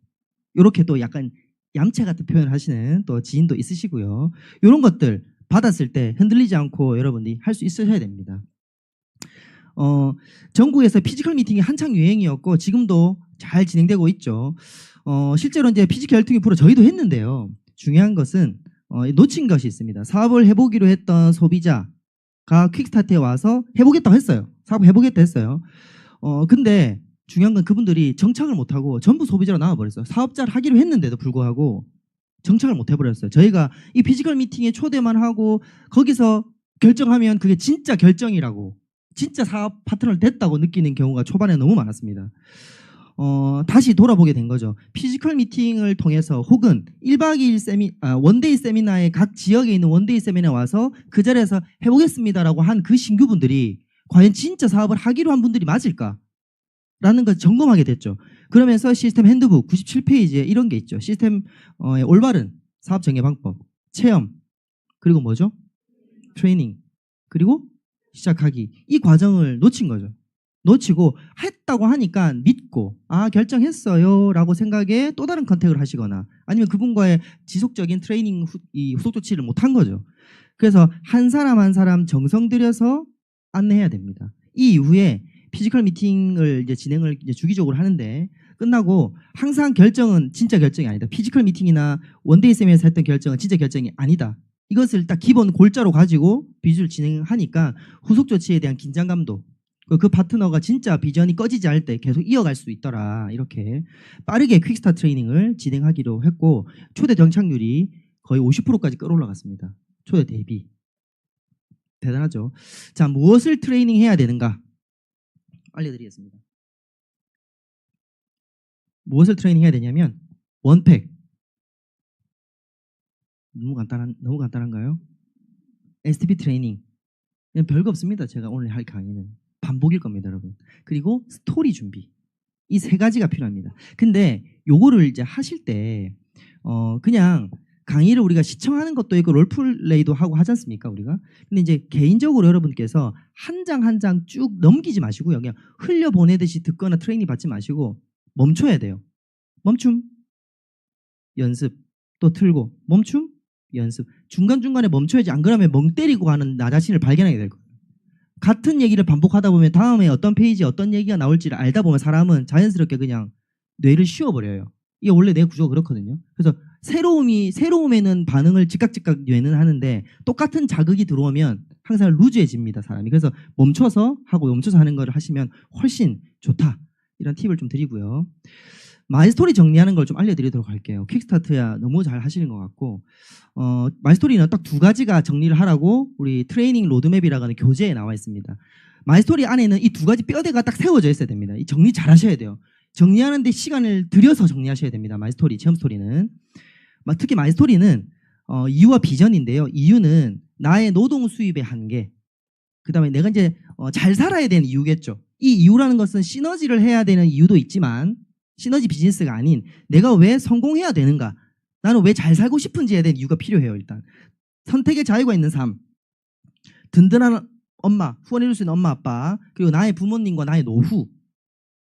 이렇게 또 약간 얌체 같은 표현을 하시는 또 지인도 있으시고요. 이런 것들 받았을 때 흔들리지 않고 여러분이 할 수 있으셔야 됩니다. 전국에서 피지컬 미팅이 한창 유행이었고 지금도 잘 진행되고 있죠. 실제로 이제 피지컬 열등기 프로 저희도 했는데요. 중요한 것은 놓친 것이 있습니다. 사업을 해보기로 했던 소비자가 퀵스타트에 와서 해보겠다고 했어요. 사업 해보겠다 했어요. 근데 중요한 건 그분들이 정착을 못하고 전부 소비자로 나와버렸어요. 사업자를 하기로 했는데도 불구하고 정착을 못 해버렸어요. 저희가 이 피지컬 미팅에 초대만 하고 거기서 결정하면 그게 진짜 결정이라고 진짜 사업 파트너를 됐다고 느끼는 경우가 초반에 너무 많았습니다. 다시 돌아보게 된 거죠. 피지컬 미팅을 통해서 혹은 1박 2일 원데이 세미나에 각 지역에 있는 원데이 세미나에 와서 그 자리에서 해보겠습니다라고 한 그 신규분들이 과연 진짜 사업을 하기로 한 분들이 맞을까? 라는 걸 점검하게 됐죠. 그러면서 시스템 핸드북 97페이지에 이런 게 있죠. 시스템 올바른 사업 전개 방법, 체험, 그리고 뭐죠? 트레이닝, 그리고 시작하기. 이 과정을 놓친 거죠. 놓치고 했다고 하니까 믿고 결정했어요 라고 생각에 또 다른 컨택을 하시거나 아니면 그분과의 지속적인 트레이닝 후속 조치를 못한 거죠. 그래서 한 사람 한 사람 정성 들여서 안내해야 됩니다. 이 이후에 피지컬 미팅을 이제 진행을 이제 주기적으로 하는데 끝나고 항상 결정은 진짜 결정이 아니다. 피지컬 미팅이나 원데이 세미나에서 했던 결정은 진짜 결정이 아니다. 이것을 딱 기본 골자로 가지고 비주를 진행하니까 후속 조치에 대한 긴장감도 그 파트너가 진짜 비전이 꺼지지 않을 때 계속 이어갈 수 있더라. 이렇게 빠르게 퀵스타 트레이닝을 진행하기로 했고 초대 정착률이 거의 50%까지 끌어올라갔습니다. 초대 대비. 대단하죠. 자, 무엇을 트레이닝해야 되는가? 알려드리겠습니다. 무엇을 트레이닝해야 되냐면 원팩. 너무 간단한가요? STP 트레이닝. 그냥 별거 없습니다. 제가 오늘 할 강의는 반복일 겁니다, 여러분. 그리고 스토리 준비. 이 세 가지가 필요합니다. 근데 요거를 이제 하실 때 그냥 강의를 우리가 시청하는 것도 있고 롤플레이도 하고 하지 않습니까, 우리가? 근데 이제 개인적으로 여러분께서 한 장 한 장 쭉 넘기지 마시고요. 그냥 흘려 보내듯이 듣거나 트레이닝 받지 마시고 멈춰야 돼요. 멈춤, 연습, 또 틀고 멈춤, 연습. 중간중간에 멈춰야지 안 그러면 멍 때리고 가는 나 자신을 발견하게 될 거예요. 같은 얘기를 반복하다 보면 다음에 어떤 페이지에 어떤 얘기가 나올지를 알다 보면 사람은 자연스럽게 그냥 뇌를 쉬어버려요. 이게 원래 뇌 구조가 그렇거든요. 그래서 새로움에는 반응을 즉각 뇌는 하는데 똑같은 자극이 들어오면 항상 루즈해집니다, 사람이. 그래서 멈춰서 하는 거를 하시면 훨씬 좋다. 이런 팁을 좀 드리고요. 마이스토리 정리하는 걸 좀 알려드리도록 할게요. 퀵스타트야 너무 잘 하시는 것 같고, 마이스토리는 딱 두 가지가 정리를 하라고 우리 트레이닝 로드맵이라고 하는 교재에 나와 있습니다. 마이스토리 안에는 이 두 가지 뼈대가 딱 세워져 있어야 됩니다. 이 정리 잘 하셔야 돼요. 정리하는데 시간을 들여서 정리하셔야 됩니다. 마이스토리, 체험 스토리는. 특히 마이스토리는 이유와 비전인데요. 이유는 나의 노동 수입의 한계, 그 다음에 내가 이제 잘 살아야 되는 이유겠죠. 이 이유라는 것은 시너지를 해야 되는 이유도 있지만 시너지 비즈니스가 아닌 내가 왜 성공해야 되는가, 나는 왜 잘 살고 싶은지에 대한 이유가 필요해요. 일단 선택의 자유가 있는 삶, 든든한 엄마, 후원해줄 수 있는 엄마 아빠, 그리고 나의 부모님과 나의 노후,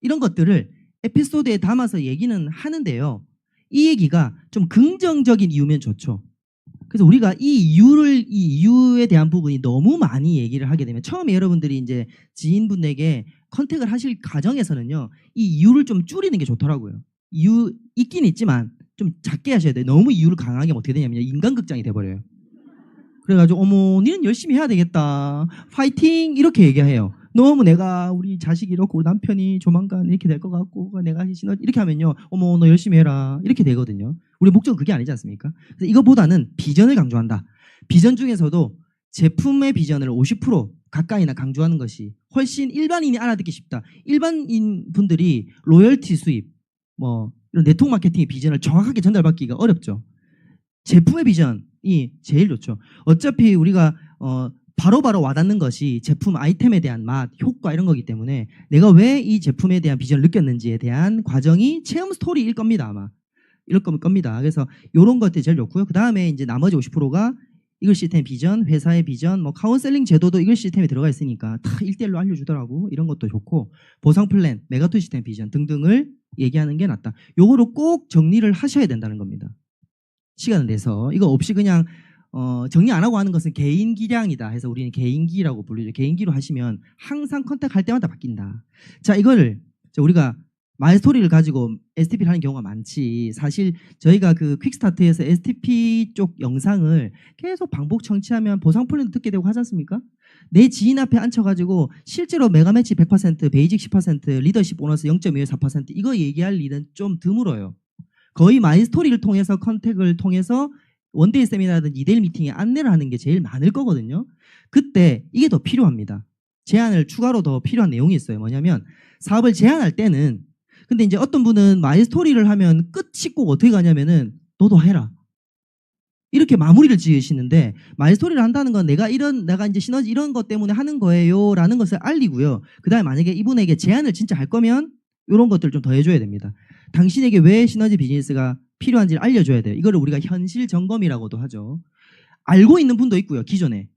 이런 것들을 에피소드에 담아서 얘기는 하는데요. 이 얘기가 좀 긍정적인 이유면 좋죠. 그래서 우리가 이 이유에 대한 부분이 너무 많이 얘기를 하게 되면, 처음에 여러분들이 이제 지인분에게 컨택을 하실 과정에서는요, 이 이유를 좀 줄이는 게 좋더라고요. 이유 있긴 있지만 좀 작게 하셔야 돼요. 너무 이유를 강하게 하면 어떻게 되냐면 인간극장이 돼버려요. 그래가지고 어머 니는 열심히 해야 되겠다, 파이팅, 이렇게 얘기해요. 너무 내가 우리 자식이 이렇고 우리 남편이 조만간 이렇게 될 것 같고 내가 이렇게 하면요, 어머 너 열심히 해라, 이렇게 되거든요. 우리 목적은 그게 아니지 않습니까? 그래서 이거보다는 비전을 강조한다. 비전 중에서도 제품의 비전을 50% 가까이나 강조하는 것이 훨씬 일반인이 알아듣기 쉽다. 일반인 분들이 로열티 수입, 뭐 이런 네트워크 마케팅의 비전을 정확하게 전달받기가 어렵죠. 제품의 비전이 제일 좋죠. 어차피 우리가 바로바로 와닿는 것이 제품 아이템에 대한 맛, 효과, 이런 거기 때문에 내가 왜 이 제품에 대한 비전을 느꼈는지에 대한 과정이 체험 스토리일 겁니다. 아마 이럴 겁니다. 그래서 이런 것들이 제일 좋고요. 그 다음에 이제 나머지 50%가 이글 시스템 비전, 회사의 비전, 뭐 카운셀링 제도도 이글 시스템에 들어가 있으니까 다 1대1로 알려주더라고. 이런 것도 좋고, 보상 플랜, 메가톤 시스템 비전 등등을 얘기하는 게 낫다. 요거를 꼭 정리를 하셔야 된다는 겁니다. 시간을 내서. 이거 없이 그냥 정리 안 하고 하는 것은 개인기량이다 해서 우리는 개인기라고 부르죠. 개인기로 하시면 항상 컨택할 때마다 바뀐다. 자, 이거를 우리가 마이스토리를 가지고 STP를 하는 경우가 많지. 사실 저희가 그 퀵스타트에서 STP 쪽 영상을 계속 반복 청취하면 보상 플랜도 듣게 되고 하지 않습니까? 내 지인 앞에 앉혀가지고 실제로 메가매치 100%, 베이직 10%, 리더십 보너스 0.124% 이거 얘기할 일은 좀 드물어요. 거의 마이스토리를 통해서, 컨택을 통해서 원데이 세미나든 2대1 미팅에 안내를 하는 게 제일 많을 거거든요. 그때 이게 더 필요합니다. 제안을 추가로 더 필요한 내용이 있어요. 뭐냐면 사업을 제안할 때는, 근데 이제 어떤 분은 마이스토리를 하면 끝이 꼭 어떻게 가냐면은 너도 해라, 이렇게 마무리를 지으시는데, 마이스토리를 한다는 건 내가 이제 시너지 이런 것 때문에 하는 거예요 라는 것을 알리고요. 그 다음에 만약에 이분에게 제안을 진짜 할 거면 이런 것들을 좀 더 해줘야 됩니다. 당신에게 왜 시너지 비즈니스가 필요한지를 알려줘야 돼요. 이거를 우리가 현실 점검이라고도 하죠. 알고 있는 분도 있고요. 기존에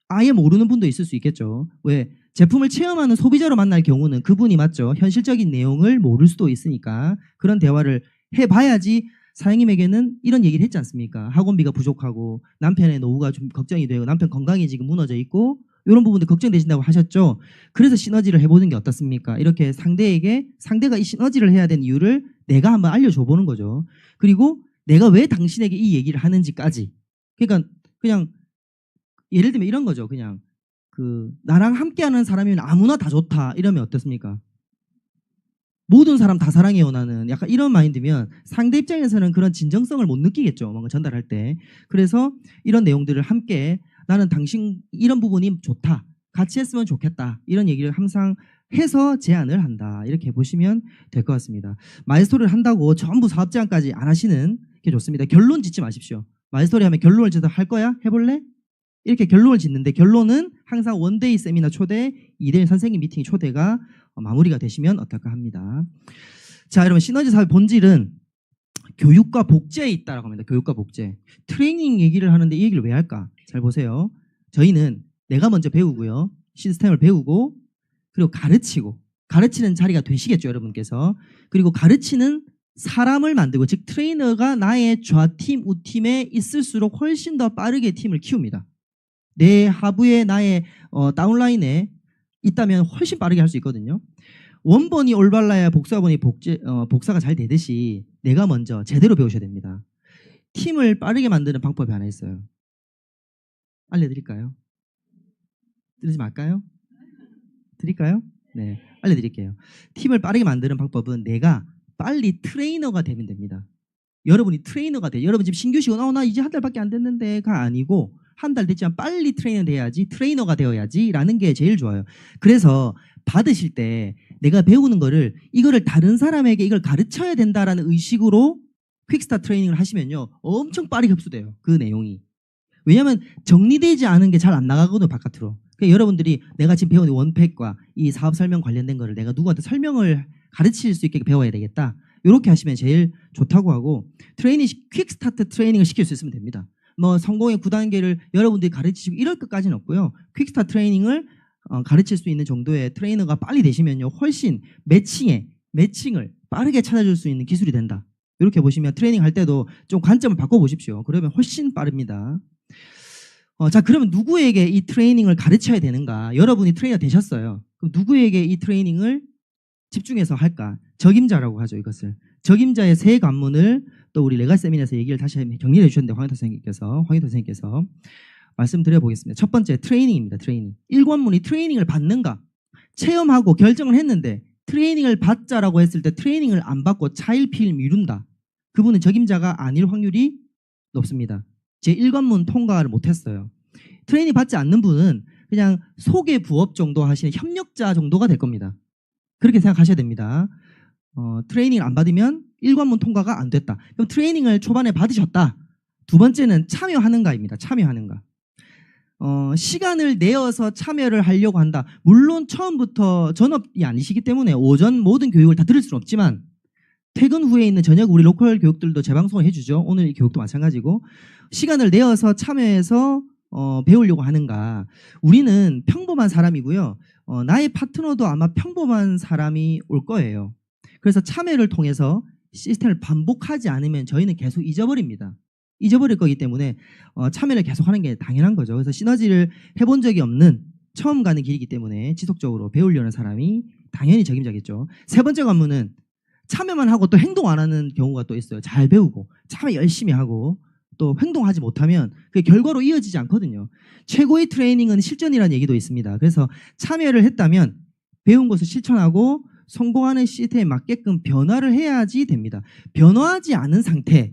아예 모르는 분도 있을 수 있겠죠. 왜? 제품을 체험하는 소비자로 만날 경우는 그분이 맞죠. 현실적인 내용을 모를 수도 있으니까 그런 대화를 해봐야지. 사장님에게는 이런 얘기를 했지 않습니까? 학원비가 부족하고 남편의 노후가 좀 걱정이 되고 남편 건강이 지금 무너져 있고 이런 부분들 걱정되신다고 하셨죠. 그래서 시너지를 해보는 게 어떻습니까? 이렇게 상대가 이 시너지를 해야 되는 이유를 내가 한번 알려줘 보는 거죠. 그리고 내가 왜 당신에게 이 얘기를 하는지까지. 그러니까 그냥 예를 들면 이런 거죠. 그냥 나랑 함께하는 사람이면 아무나 다 좋다 이러면 어떻습니까? 모든 사람 다 사랑해요 나는, 약간 이런 마인드면 상대 입장에서는 그런 진정성을 못 느끼겠죠. 뭔가 전달할 때. 그래서 이런 내용들을 함께, 나는 당신 이런 부분이 좋다, 같이 했으면 좋겠다, 이런 얘기를 항상 해서 제안을 한다. 이렇게 보시면 될 것 같습니다. 마이스토리를 한다고 전부 사업 제안까지 안 하시는 게 좋습니다. 결론 짓지 마십시오. 마이스토리 하면 결론을 짓어 할 거야? 해볼래? 이렇게 결론을 짓는데, 결론은 항상 원데이 세미나 초대, 2대1 선생님 미팅 초대가 마무리가 되시면 어떨까 합니다. 자, 여러분, 시너지 사업의 본질은 교육과 복제에 있다라고 합니다. 교육과 복제. 트레이닝 얘기를 하는데 이 얘기를 왜 할까? 잘 보세요. 저희는 내가 먼저 배우고요. 시스템을 배우고, 그리고 가르치는 자리가 되시겠죠, 여러분께서. 그리고 가르치는 사람을 만들고, 즉 트레이너가 나의 좌팀, 우팀에 있을수록 훨씬 더 빠르게 팀을 키웁니다. 내 하부에 나의 다운라인에 있다면 훨씬 빠르게 할 수 있거든요. 원본이 올바라야 복사본이 복사가 잘 되듯이 내가 먼저 제대로 배우셔야 됩니다. 팀을 빠르게 만드는 방법이 하나 있어요. 알려드릴까요? 들으지 말까요? 드릴까요? 네, 알려드릴게요. 팀을 빠르게 만드는 방법은 내가 빨리 트레이너가 되면 됩니다. 여러분이 트레이너가 돼요. 여러분 지금 신규시고 나 이제 한 달밖에 안 됐는데가 아니고 한 달 됐지만 빨리 트레이너 돼야지, 트레이너가 되어야지라는 게 제일 좋아요. 그래서 받으실 때 내가 배우는 거를 이거를 다른 사람에게 이걸 가르쳐야 된다라는 의식으로 퀵스타트 트레이닝을 하시면요 엄청 빠르게 흡수돼요. 그 내용이. 왜냐하면 정리되지 않은 게 잘 안 나가거든요 바깥으로. 그러니까 여러분들이 내가 지금 배운 원팩과 이 사업 설명 관련된 거를 내가 누구한테 설명을 가르칠 수 있게 배워야 되겠다. 이렇게 하시면 제일 좋다고 하고, 트레이닝 퀵스타트 트레이닝을 시킬 수 있으면 됩니다. 뭐 성공의 9단계를 여러분들이 가르치시고 이럴 것까지는 없고요. 퀵스타트 트레이닝을 가르칠 수 있는 정도의 트레이너가 빨리 되시면요 훨씬 매칭을 빠르게 찾아줄 수 있는 기술이 된다. 이렇게 보시면 트레이닝 할 때도 좀 관점을 바꿔보십시오. 그러면 훨씬 빠릅니다. 자, 그러면 누구에게 이 트레이닝을 가르쳐야 되는가? 여러분이 트레이너 되셨어요. 그럼 누구에게 이 트레이닝을 집중해서 할까? 적임자라고 하죠, 이것을. 적임자의 세 관문을 또 우리 레가시 세미나에서 얘기를 다시 정리해 주셨는데 황희도 선생님께서 말씀드려 보겠습니다. 첫 번째, 트레이닝입니다. 트레이닝. 1관문이 트레이닝을 받는가? 체험하고 결정을 했는데 트레이닝을 받자라고 했을 때 트레이닝을 안 받고 차일피일 미룬다. 그분은 적임자가 아닐 확률이 높습니다. 제 1관문 통과를 못했어요. 트레이닝 받지 않는 분은 그냥 소개 부업 정도 하시는 협력자 정도가 될 겁니다. 그렇게 생각하셔야 됩니다. 트레이닝을 안 받으면 1관문 통과가 안 됐다. 그럼 트레이닝을 초반에 받으셨다. 두 번째는 참여하는가입니다. 참여하는가. 시간을 내어서 참여를 하려고 한다. 물론 처음부터 전업이 아니시기 때문에 오전 모든 교육을 다 들을 수는 없지만 퇴근 후에 있는 저녁 우리 로컬 교육들도 재방송을 해주죠. 오늘 이 교육도 마찬가지고 시간을 내어서 참여해서 배우려고 하는가. 우리는 평범한 사람이고요. 나의 파트너도 아마 평범한 사람이 올 거예요. 그래서 참여를 통해서 시스템을 반복하지 않으면 저희는 계속 잊어버립니다. 잊어버릴 거기 때문에 참여를 계속하는 게 당연한 거죠. 그래서 시너지를 해본 적이 없는 처음 가는 길이기 때문에 지속적으로 배우려는 사람이 당연히 적임자겠죠. 세 번째 관문은 참여만 하고 또 행동 안 하는 경우가 또 있어요. 잘 배우고 참여 열심히 하고 또 행동하지 못하면 그게 결과로 이어지지 않거든요. 최고의 트레이닝은 실전이라는 얘기도 있습니다. 그래서 참여를 했다면 배운 것을 실천하고 성공하는 시스템에 맞게끔 변화를 해야지 됩니다. 변화하지 않은 상태는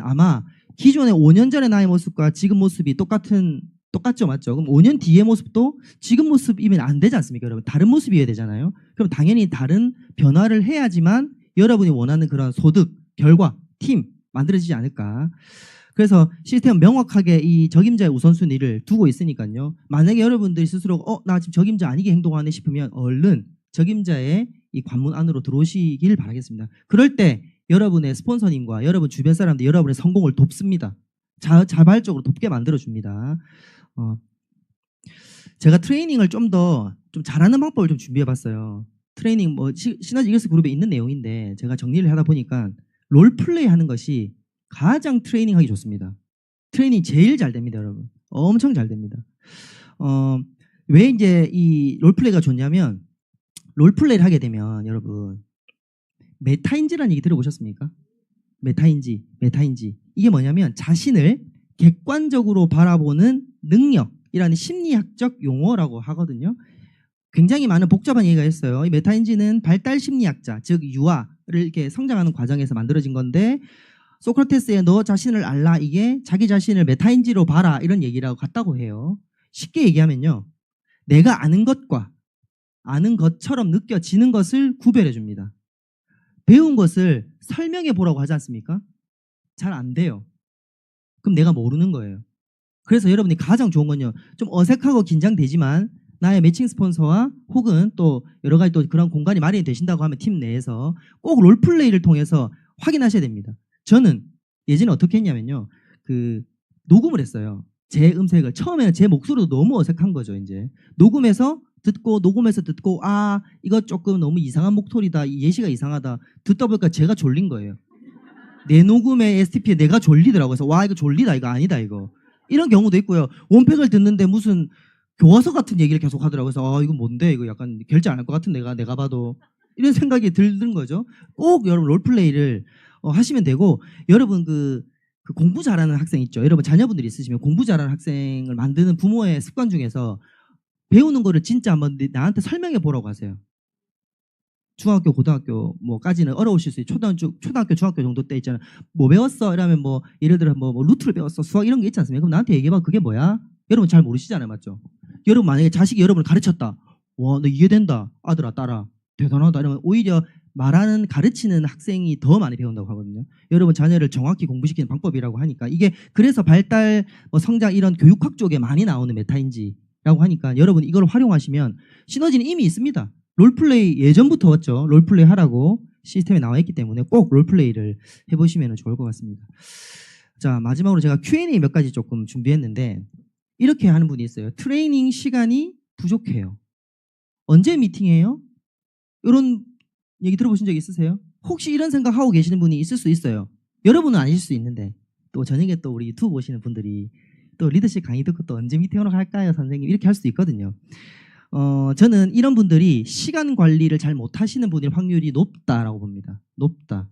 아마 기존의 5년 전의 나의 모습과 지금 모습이 똑같죠, 맞죠? 그럼 5년 뒤의 모습도 지금 모습이면 안 되지 않습니까, 여러분? 다른 모습이어야 되잖아요. 그럼 당연히 다른 변화를 해야지만 여러분이 원하는 그런 소득, 결과, 팀 만들어지지 않을까. 그래서 시스템은 명확하게 이 적임자의 우선순위를 두고 있으니까요. 만약에 여러분들이 스스로 나 지금 적임자 아니게 행동하네 싶으면 얼른 적임자의 이 관문 안으로 들어오시길 바라겠습니다. 그럴 때 여러분의 스폰서님과 여러분 주변 사람들 여러분의 성공을 돕습니다. 자발적으로 돕게 만들어줍니다. 제가 트레이닝을 좀 잘하는 방법을 좀 준비해봤어요. 트레이닝 시너지 이글스 그룹에 있는 내용인데 제가 정리를 하다 보니까 롤플레이 하는 것이 가장 트레이닝 하기 좋습니다. 트레이닝 제일 잘 됩니다, 여러분. 엄청 잘 됩니다. 왜 이제 이 롤플레이가 좋냐면 롤플레이를 하게 되면 여러분 메타인지라는 얘기 들어보셨습니까? 메타인지. 이게 뭐냐면 자신을 객관적으로 바라보는 능력이라는 심리학적 용어라고 하거든요. 굉장히 많은 복잡한 얘기가 있어요. 이 메타인지는 발달 심리학자, 즉 유아를 이렇게 성장하는 과정에서 만들어진 건데 소크라테스의 너 자신을 알라 이게 자기 자신을 메타인지로 봐라 이런 얘기라고 같다고 해요. 쉽게 얘기하면요. 내가 아는 것과 아는 것처럼 느껴지는 것을 구별해 줍니다. 배운 것을 설명해 보라고 하지 않습니까? 잘 안 돼요. 그럼 내가 모르는 거예요. 그래서 여러분이 가장 좋은 건요. 좀 어색하고 긴장되지만 나의 매칭 스폰서와 혹은 또 여러 가지 또 그런 공간이 마련이 되신다고 하면 팀 내에서 꼭 롤플레이를 통해서 확인하셔야 됩니다. 저는 예전에 어떻게 했냐면요. 녹음을 했어요. 제 음색을. 처음에는 제 목소리도 너무 어색한 거죠. 이제 녹음해서 듣고 이거 조금 너무 이상한 목소리다. 이 예시가 이상하다. 듣다 보니까 제가 졸린 거예요. 내 녹음의 STP에 내가 졸리더라고요. 그래서 와 이거 졸리다 이거 아니다 이거. 이런 경우도 있고요. 원팩을 듣는데 무슨 교과서 같은 얘기를 계속 하더라고요. 그래서 이거 뭔데? 이거 약간 결제 안 할 것 같은 내가 봐도 이런 생각이 드는 거죠. 꼭 여러분 롤플레이를 하시면 되고 여러분 그 공부 잘하는 학생 있죠. 여러분 자녀분들이 있으시면 공부 잘하는 학생을 만드는 부모의 습관 중에서 배우는 거를 진짜 한번 나한테 설명해 보라고 하세요. 중학교, 고등학교 뭐까지는 어려우실 수 있어요. 초등학교, 중학교 정도 때 있잖아요. 뭐 배웠어? 이러면 뭐 예를 들어 뭐 루트를 배웠어, 수학 이런 게 있지 않습니까? 그럼 나한테 얘기해봐. 그게 뭐야? 여러분 잘 모르시잖아요, 맞죠? 여러분 만약에 자식이 여러분을 가르쳤다. 와, 너 이해된다, 아들아, 딸아, 대단하다. 이러면 오히려 말하는 가르치는 학생이 더 많이 배운다고 하거든요. 여러분 자녀를 정확히 공부시키는 방법이라고 하니까 이게 그래서 발달, 뭐 성장 이런 교육학 쪽에 많이 나오는 메타인지라고 하니까 여러분 이걸 활용하시면 시너지는 이미 있습니다. 롤플레이 예전부터 왔죠. 롤플레이 하라고 시스템에 나와 있기 때문에 꼭 롤플레이를 해보시면 좋을 것 같습니다. 자, 마지막으로 제가 Q&A 몇 가지 조금 준비했는데 이렇게 하는 분이 있어요. 트레이닝 시간이 부족해요. 언제 미팅해요? 이런 얘기 들어보신 적 있으세요? 혹시 이런 생각하고 계시는 분이 있을 수 있어요. 여러분은 아실 수 있는데 또 저녁에 또 우리 유튜브 보시는 분들이 또 리더십 강의 듣고 또 언제 미팅하러 갈까요, 선생님? 이렇게 할 수도 있거든요. 저는 이런 분들이 시간 관리를 잘 못하시는 분일 확률이 높다라고 봅니다. 높다.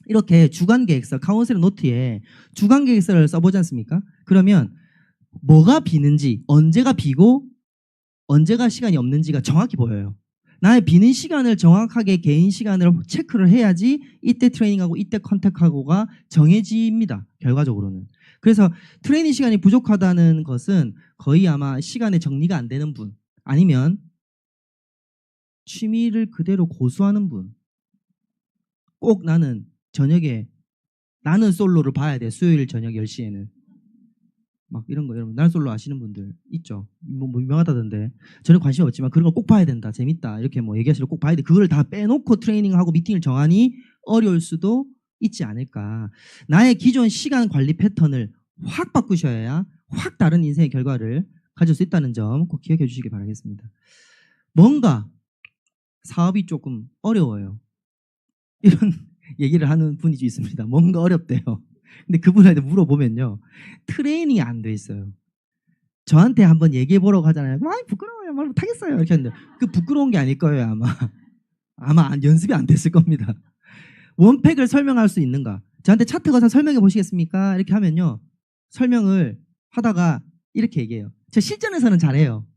이렇게 주간 계획서, 카운셀링 노트에 주간 계획서를 써보지 않습니까? 그러면 뭐가 비는지, 언제가 비고 언제가 시간이 없는지가 정확히 보여요. 나의 비는 시간을 정확하게 개인 시간을 체크를 해야지 이때 트레이닝하고 이때 컨택하고가 정해집니다. 결과적으로는. 그래서 트레이닝 시간이 부족하다는 것은 거의 아마 시간에 정리가 안 되는 분, 아니면 취미를 그대로 고수하는 분, 꼭 나는 저녁에 나는 솔로를 봐야 돼. 수요일 저녁 10시에는. 막 이런 거 여러분 나는 솔로 아시는 분들 있죠. 뭐 유명하다던데. 저는 관심 없지만 그런 걸 꼭 봐야 된다. 재밌다. 이렇게 뭐 얘기하시면 꼭 봐야 돼. 그걸 다 빼놓고 트레이닝하고 미팅을 정하니 어려울 수도 있지 않을까. 나의 기존 시간 관리 패턴을 확 바꾸셔야 확 다른 인생의 결과를 가질 수 있다는 점 꼭 기억해 주시기 바라겠습니다. 뭔가 사업이 조금 어려워요. 이런 얘기를 하는 분이 있습니다. 뭔가 어렵대요. 근데 그분한테 물어보면요. 트레이닝이 안 돼 있어요. 저한테 한번 얘기해 보라고 하잖아요. 부끄러워요. 말 못하겠어요. 이렇게 하는데 그 부끄러운 게 아닐 거예요, 아마. 아마 연습이 안 됐을 겁니다. 원팩을 설명할 수 있는가? 저한테 차트 거사 설명해 보시겠습니까? 이렇게 하면요. 설명을 하다가 이렇게 얘기해요. 저 실전에서는 잘해요.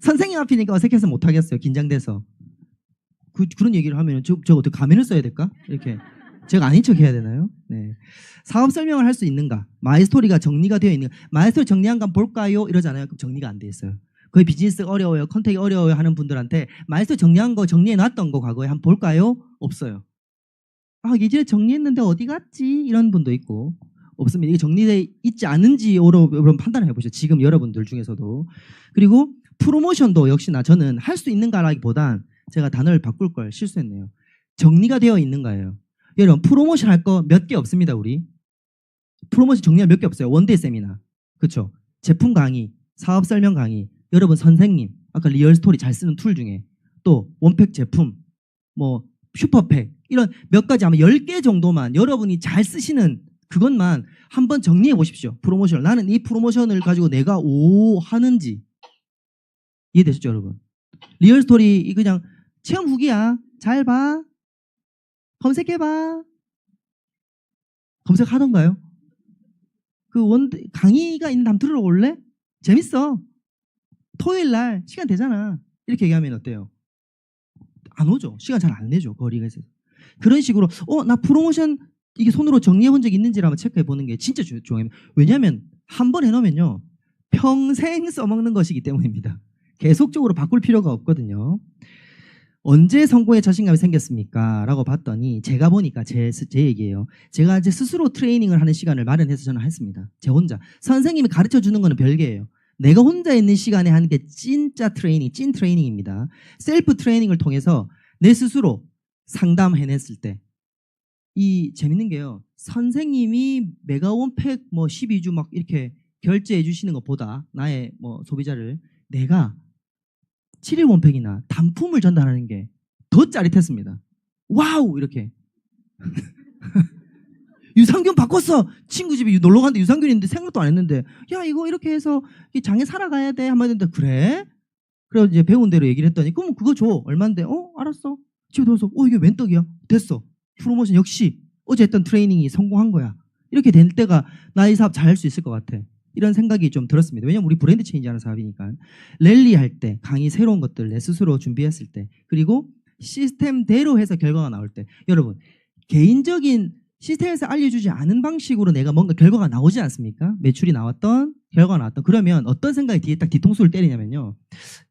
선생님 앞이니까 어색해서 못하겠어요. 긴장돼서. 그런 얘기를 하면 저 어떻게 가면을 써야 될까? 이렇게 제가 아닌 척 해야 되나요? 네. 사업 설명을 할 수 있는가? 마이스토리가 정리가 되어 있는가? 마이스토리 정리한 거 볼까요? 이러잖아요. 그럼 정리가 안 돼 있어요. 거의 비즈니스 어려워요, 컨택이 어려워요 하는 분들한테 마이스토리 정리한 거, 정리해 놨던 거 과거에 한번 볼까요? 없어요. 예전에 정리했는데 어디 갔지? 이런 분도 있고 없습니다. 이게 정리돼 있지 않은지 여러분 판단을 해보시죠. 지금 여러분들 중에서도. 그리고 프로모션도 역시나 저는 할 수 있는가라기보단 제가 단어를 바꿀 걸 실수했네요. 정리가 되어 있는가예요. 여러분 프로모션 할 거 몇 개 없습니다. 우리 프로모션 정리할 몇 개 없어요. 원데이 세미나, 그렇죠? 제품 강의, 사업 설명 강의, 여러분 선생님 아까 리얼스토리 잘 쓰는 툴 중에 또 원팩 제품, 뭐 슈퍼팩 이런 몇 가지 아마 10개 정도만 여러분이 잘 쓰시는 그것만 한번 정리해 보십시오. 프로모션을 나는 이 프로모션을 가지고 내가 하는지 이해되셨죠, 여러분? 리얼스토리 그냥 체험 후기야. 잘 봐. 검색해봐. 검색하던가요? 강의가 있는데 한번 들으러 올래? 재밌어. 토요일 날 시간 되잖아. 이렇게 얘기하면 어때요? 안 오죠. 시간 잘 안 내죠. 거리가 있어서. 그런 식으로 나 프로모션 이게 손으로 정리해 본 적 있는지를 한번 체크해 보는 게 진짜 중요해요. 왜냐하면 한 번 해놓으면요. 평생 써먹는 것이기 때문입니다. 계속적으로 바꿀 필요가 없거든요. 언제 성공에 자신감이 생겼습니까? 라고 봤더니 제가 보니까 제 얘기예요. 제가 이제 스스로 트레이닝을 하는 시간을 마련해서 저는 했습니다. 제 혼자. 선생님이 가르쳐 주는 거는 별개예요. 내가 혼자 있는 시간에 하는 게 진짜 트레이닝, 찐 트레이닝입니다. 셀프 트레이닝을 통해서 내 스스로 상담해냈을 때 이 재밌는 게요. 선생님이 메가원팩 뭐 12주 막 이렇게 결제해 주시는 것보다 나의 뭐 소비자를 내가 7일 원팩이나 단품을 전달하는 게 더 짜릿했습니다. 와우! 이렇게. 유산균 바꿨어. 친구 집에 놀러 갔는데 유산균 있는데 생각도 안 했는데 야 이거 이렇게 해서 이 장에 살아가야 돼 한마디 했는데 그래? 그래서 이제 배운 대로 얘기를 했더니 그럼 그거 줘. 얼만데? 알았어. 집에 들어서 이게 웬 떡이야? 됐어. 프로모션 역시 어제 했던 트레이닝이 성공한 거야. 이렇게 될 때가 나 이 사업 잘할 수 있을 것 같아. 이런 생각이 좀 들었습니다. 왜냐면 우리 브랜드 체인지하는 사업이니까. 랠리 할 때, 강의 새로운 것들 내 스스로 준비했을 때, 그리고 시스템대로 해서 결과가 나올 때, 여러분 개인적인 시스템에서 알려주지 않은 방식으로 내가 뭔가 결과가 나오지 않습니까? 매출이 나왔던, 결과가 나왔던. 그러면 어떤 생각이 뒤에 딱 뒤통수를 때리냐면요.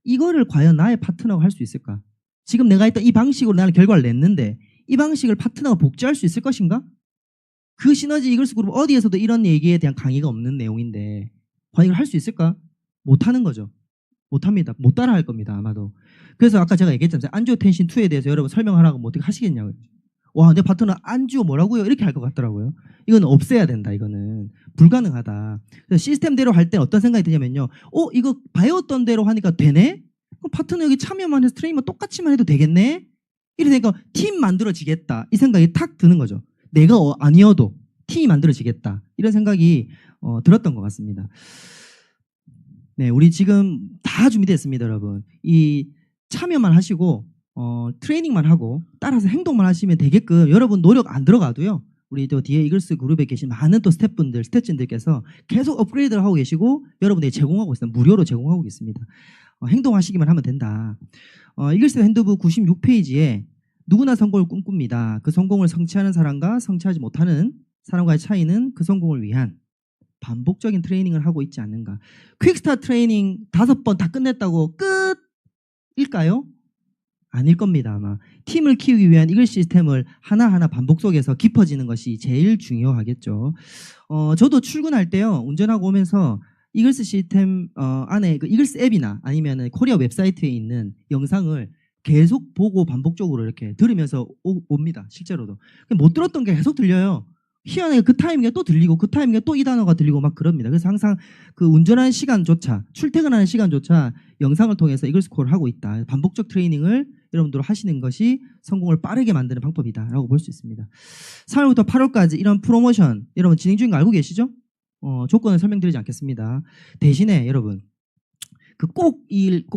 이거를 과연 나의 파트너가 할 수 있을까? 지금 내가 했던 이 방식으로 나는 결과를 냈는데 이 방식을 파트너가 복제할 수 있을 것인가? 그 시너지 이글스 그룹 어디에서도 이런 얘기에 대한 강의가 없는 내용인데 과연 이걸 할 수 있을까? 못하는 거죠. 못합니다. 못 따라할 겁니다. 아마도. 그래서 아까 제가 얘기했잖아요. 안지오텐신 2에 대해서 여러분 설명하라고 뭐 어떻게 하시겠냐고요. 와, 내 파트너 안지오 뭐라고요? 이렇게 할 것 같더라고요. 이건 없애야 된다. 이거는 불가능하다. 그래서 시스템대로 할 때 어떤 생각이 드냐면요. 이거 배웠던 대로 하니까 되네? 그럼 파트너 여기 참여만 해서 트레이닝만 똑같이만 해도 되겠네? 이러니까 팀 만들어지겠다. 이 생각이 탁 드는 거죠. 내가 아니어도 팀이 만들어지겠다. 이런 생각이 들었던 것 같습니다. 네, 우리 지금 다 준비됐습니다, 여러분. 이 참여만 하시고 트레이닝만 하고 따라서 행동만 하시면 되게끔 여러분 노력 안 들어가도요. 우리 또 뒤에 이글스 그룹에 계신 많은 또 스태프분들, 스태프진들께서 계속 업그레이드를 하고 계시고 여러분들이 제공하고 있습니다. 무료로 제공하고 있습니다. 행동하시기만 하면 된다. 이글스 핸드북 96페이지에 누구나 성공을 꿈꿉니다. 그 성공을 성취하는 사람과 성취하지 못하는 사람과의 차이는 그 성공을 위한 반복적인 트레이닝을 하고 있지 않는가. 퀵스타 트레이닝 5번 다 끝냈다고 끝일까요? 아닐 겁니다. 아마 팀을 키우기 위한 이글 시스템을 하나하나 반복 속에서 깊어지는 것이 제일 중요하겠죠. 저도 출근할 때요. 운전하고 오면서 이글스 시스템 안에 그 이글스 앱이나 아니면 코리아 웹사이트에 있는 영상을 계속 보고 반복적으로 이렇게 들으면서 옵니다. 실제로도. 못 들었던 게 계속 들려요. 희한하게 그 타이밍에 또 들리고 그 타이밍에 또 이 단어가 들리고 막 그럽니다. 그래서 항상 그 운전하는 시간조차 출퇴근하는 시간조차 영상을 통해서 이글스코어를 하고 있다. 반복적 트레이닝을 여러분들 하시는 것이 성공을 빠르게 만드는 방법이다라고 볼 수 있습니다. 3월부터 8월까지 이런 프로모션 여러분 진행 중인 거 알고 계시죠? 조건을 설명드리지 않겠습니다. 대신에 여러분 꼭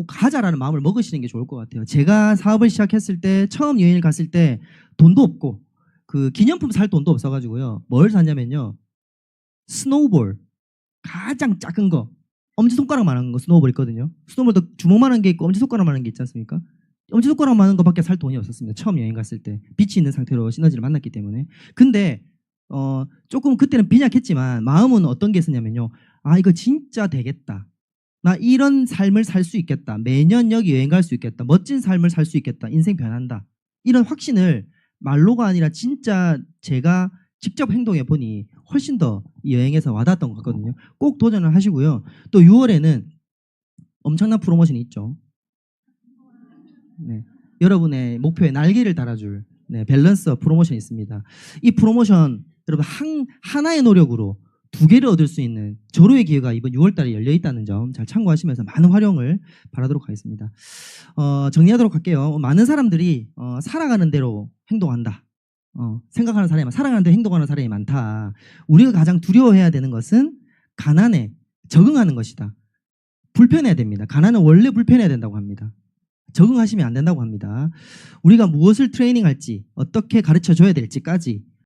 하자라는 마음을 먹으시는 게 좋을 것 같아요. 제가 사업을 시작했을 때 처음 여행을 갔을 때 돈도 없고 그 기념품 살 돈도 없어가지고요. 뭘 샀냐면요. 스노우볼 가장 작은 거 엄지손가락만한 거 스노우볼 있거든요. 스노우볼도 주먹만한 게 있고 엄지손가락만한 게 있지 않습니까? 엄지손가락만한 거밖에 살 돈이 없었습니다. 처음 여행 갔을 때 빛이 있는 상태로 시너지를 만났기 때문에. 근데 조금 그때는 빈약했지만 마음은 어떤 게 있었냐면요. 이거 진짜 되겠다. 나 이런 삶을 살 수 있겠다. 매년 여기 여행 갈 수 있겠다. 멋진 삶을 살 수 있겠다. 인생 변한다. 이런 확신을 말로가 아니라 진짜 제가 직접 행동해 보니 훨씬 더 이 여행에서 와닿았던 것 같거든요. 꼭 도전을 하시고요. 또 6월에는 엄청난 프로모션이 있죠. 네. 여러분의 목표에 날개를 달아줄 밸런스 프로모션이 있습니다. 이 프로모션 여러분 하나의 노력으로 2개를 얻을 수 있는 절호의 기회가 이번 6월달에 열려 있다는 점 잘 참고하시면서 많은 활용을 바라도록 하겠습니다. 정리하도록 할게요. 많은 사람들이 살아가는 대로 행동한다. 생각하는 사람이 살아가는 대로 행동하는 사람이 많다. 우리가 가장 두려워해야 되는 것은 가난에 적응하는 것이다. 불편해야 됩니다. 가난은 원래 불편해야 된다고 합니다. 적응하시면 안 된다고 합니다. 우리가 무엇을 트레이닝할지 어떻게 가르쳐줘야 될지까지